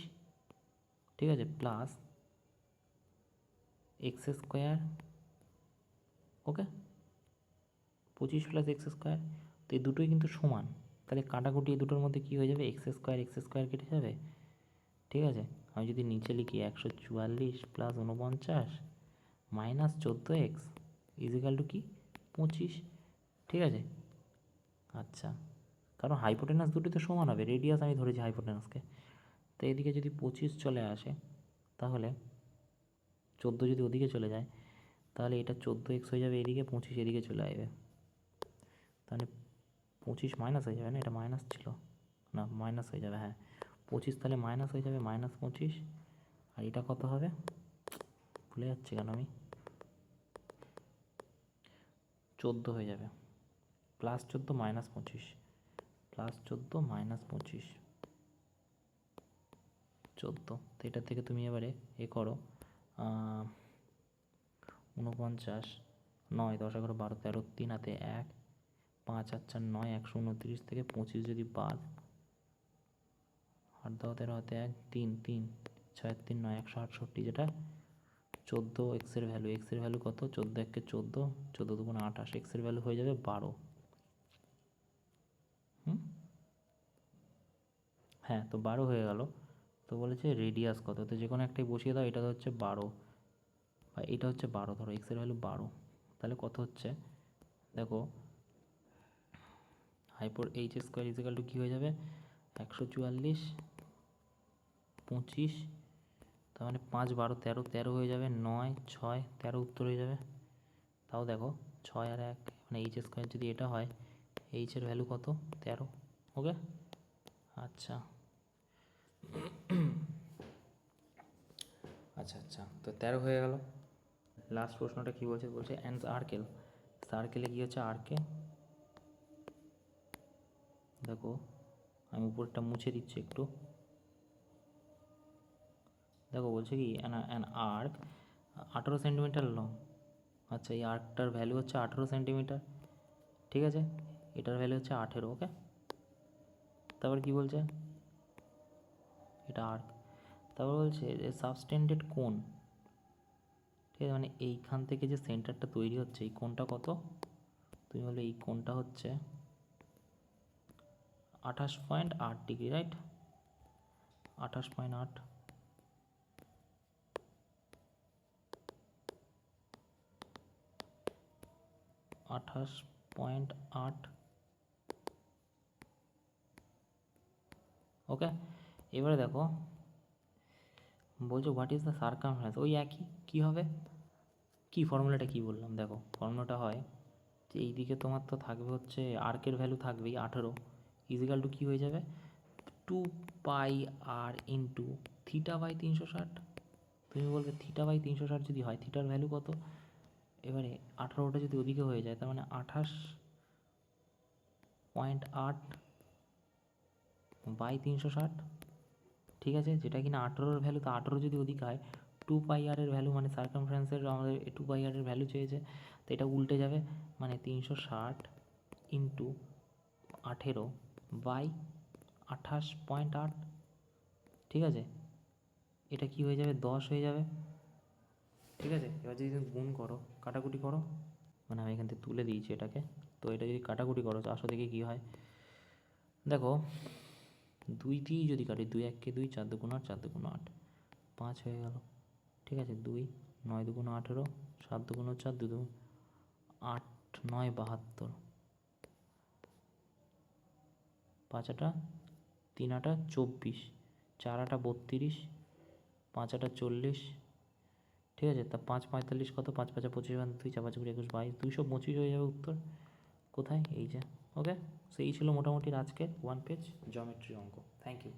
ঠিক আছে, প্লাস এক্স স্কোয়ার। ওকে, 25 প্লাস এক্স স্কোয়ার। তো এই দুটোই কিন্তু সমান, তাহলে কাটাকুটি এই দুটোর মধ্যে কী হয়ে যাবে? এক্স স্কোয়ার কেটে যাবে, ঠিক আছে। আমি যদি নিচে লিখি 144 plus 49 minus 14x is equal to কি? 25, ঠিক আছে। আচ্ছা, কারণ হাইপোটেনাস দুটি তো সমান হবে, রেডিয়াস আমি ধরেছি হাইপোটেনাসকে। তো এদিকে যদি 25 চলে আসে, তাহলে 14 যদি ওদিকে চলে যায়, তাহলে এটা 14x হয়ে যাবে এদিকে, 25 এদিকে চলে আসবে। তাহলে 25 মাইনাস হয়ে যাবে না, এটা মাইনাস ছিল না, মাইনাস হয়ে যাবে, হ্যাঁ 25 তাহলে মাইনাস হয়ে যাবে, -25। আর এটা কত হবে? ভুলে যাচ্ছি কেন আমি, 14 হয়ে যাবে, +14 -25, +14 -25, 14। তো এটা থেকে তুমি এবারে এ করো, 49, 9 10 11 12 13, 3 হাতে 1, 5 আর 4 9, 129 থেকে 25 যদি বাদ, 8 10 13 হাতে 1, 3 3 6 3 9, 168, যেটা 14 এক্সের ভ্যালু। এক্সের ভ্যালু কত? 14 1 14, 14 2 28, এক্সের ভ্যালু হয়ে যাবে 12। হ্যাঁ, তো 12 হয়ে গেল। তো বলেছে রেডিয়াস কত? তো যে কোনো একটাই বসিয়ে দাও, এটা হচ্ছে 12 বা এটা হচ্ছে 12, ধরো এক্সের ভ্যালু 12, তাহলে কত হচ্ছে দেখো, হাইপোর এইচ স্কোয়ার ইজিক্যাল টু কী হয়ে যাবে? 144 25, তার মানে 5 12 13, 13 হয়ে যাবে, 9 6 13 উত্তর হয়ে যাবে। তাও দেখো 6 আর 1, মানে এইচ স্কোয়ার যদি এটা হয়, এইচের ভ্যালু কত? 13। ওকে, আচ্ছা আচ্ছা আচ্ছা, তো 13 হয়ে গেল। লাস্ট প্রশ্নটা কী বলছে? বলছে অ্যান্ড সার্কেল, সার্কেলে কী হচ্ছে? আর্কে দেখো আমি উপরটা মুছে দিচ্ছি একটু। দেখো বলছে কি অ্যান আর্ক 18 সেন্টিমিটার লং। আচ্ছা, এই আর্কটার ভ্যালু হচ্ছে 18 সেন্টিমিটার, ঠিক আছে, এটার ভ্যালু হচ্ছে 18। ওকে, তারপর কি বলছে, এটা আর্ক। তারপর বলছে যে সাবস্টেন্ডেড কোণ, ঠিক আছে, মানে এইখান থেকে যে সেন্টারটা তৈরি হচ্ছে এই কোণটা কত, তুমি বলো এই কোণটা হচ্ছে 28.8 ডিগ্রি, রাইট? 28.8, 28.8। ওকে, এবারে দেখো বলছো হোয়াট ইজ দ্য সার্কামফারেন্স, ওই একই কী হবে, কি ফর্মুলাটা কি বললাম, দেখো ফর্মুলাটা হয় যে এই দিকে তোমার তো থাকবে হচ্ছে আর্কের ভ্যালু থাকবেই 18, ইজিক্যাল টু কী হয়ে যাবে 2πr ইন্টু থিটা বাই 360। তুমি বলবে থিটা বাই 360 যদি হয়, থিটার ভ্যালু কত, এবারে 18টা যদি ওদিকে হয়ে যায় তার মানে 28.8 বাই 360, ঠিক আছে, যেটা কিনা 18-র ভ্যালু, তো 18 যদি ওদিকে হয় 2πr এর ভ্যালু, মানে সার্কামফারেন্সের আমাদের 2πr এর ভ্যালু চেয়েছে, তো এটা উল্টে যাবে, মানে 360 ইন্টু 18 বাই 28.8, ঠিক আছে, এটা কি হয়ে যাবে 10 হয়ে যাবে, ঠিক আছে। এবার যদি তুমি গুণ করো, কাটাকুটি করো, মানে আমি এখান থেকে তুলে দিয়েছি এটাকে, তো এটা যদি কাটাকুটি করো আসো দেখি কী হয়। দেখো 2 দিয়েই যদি কাটি, 2 1 কে 2, 4 2 8, 4 2 8, 5 হয়ে গেল, ঠিক আছে, 2 9 2 18, 7 2 4, 2 2 8 9 72, 5 8 3 8 24, 4 8 32, 5 8 40, ঠিক আছে, তা 5 45 কত, 5 5 25, 2 4 5 21 22, 225 হয়ে যাবে উত্তর। কোথায়, এই যে। ওকে, সেই ছিল মোটামুটি আজকের ওয়ান পেজ জমেট্রি অঙ্ক। Thank you.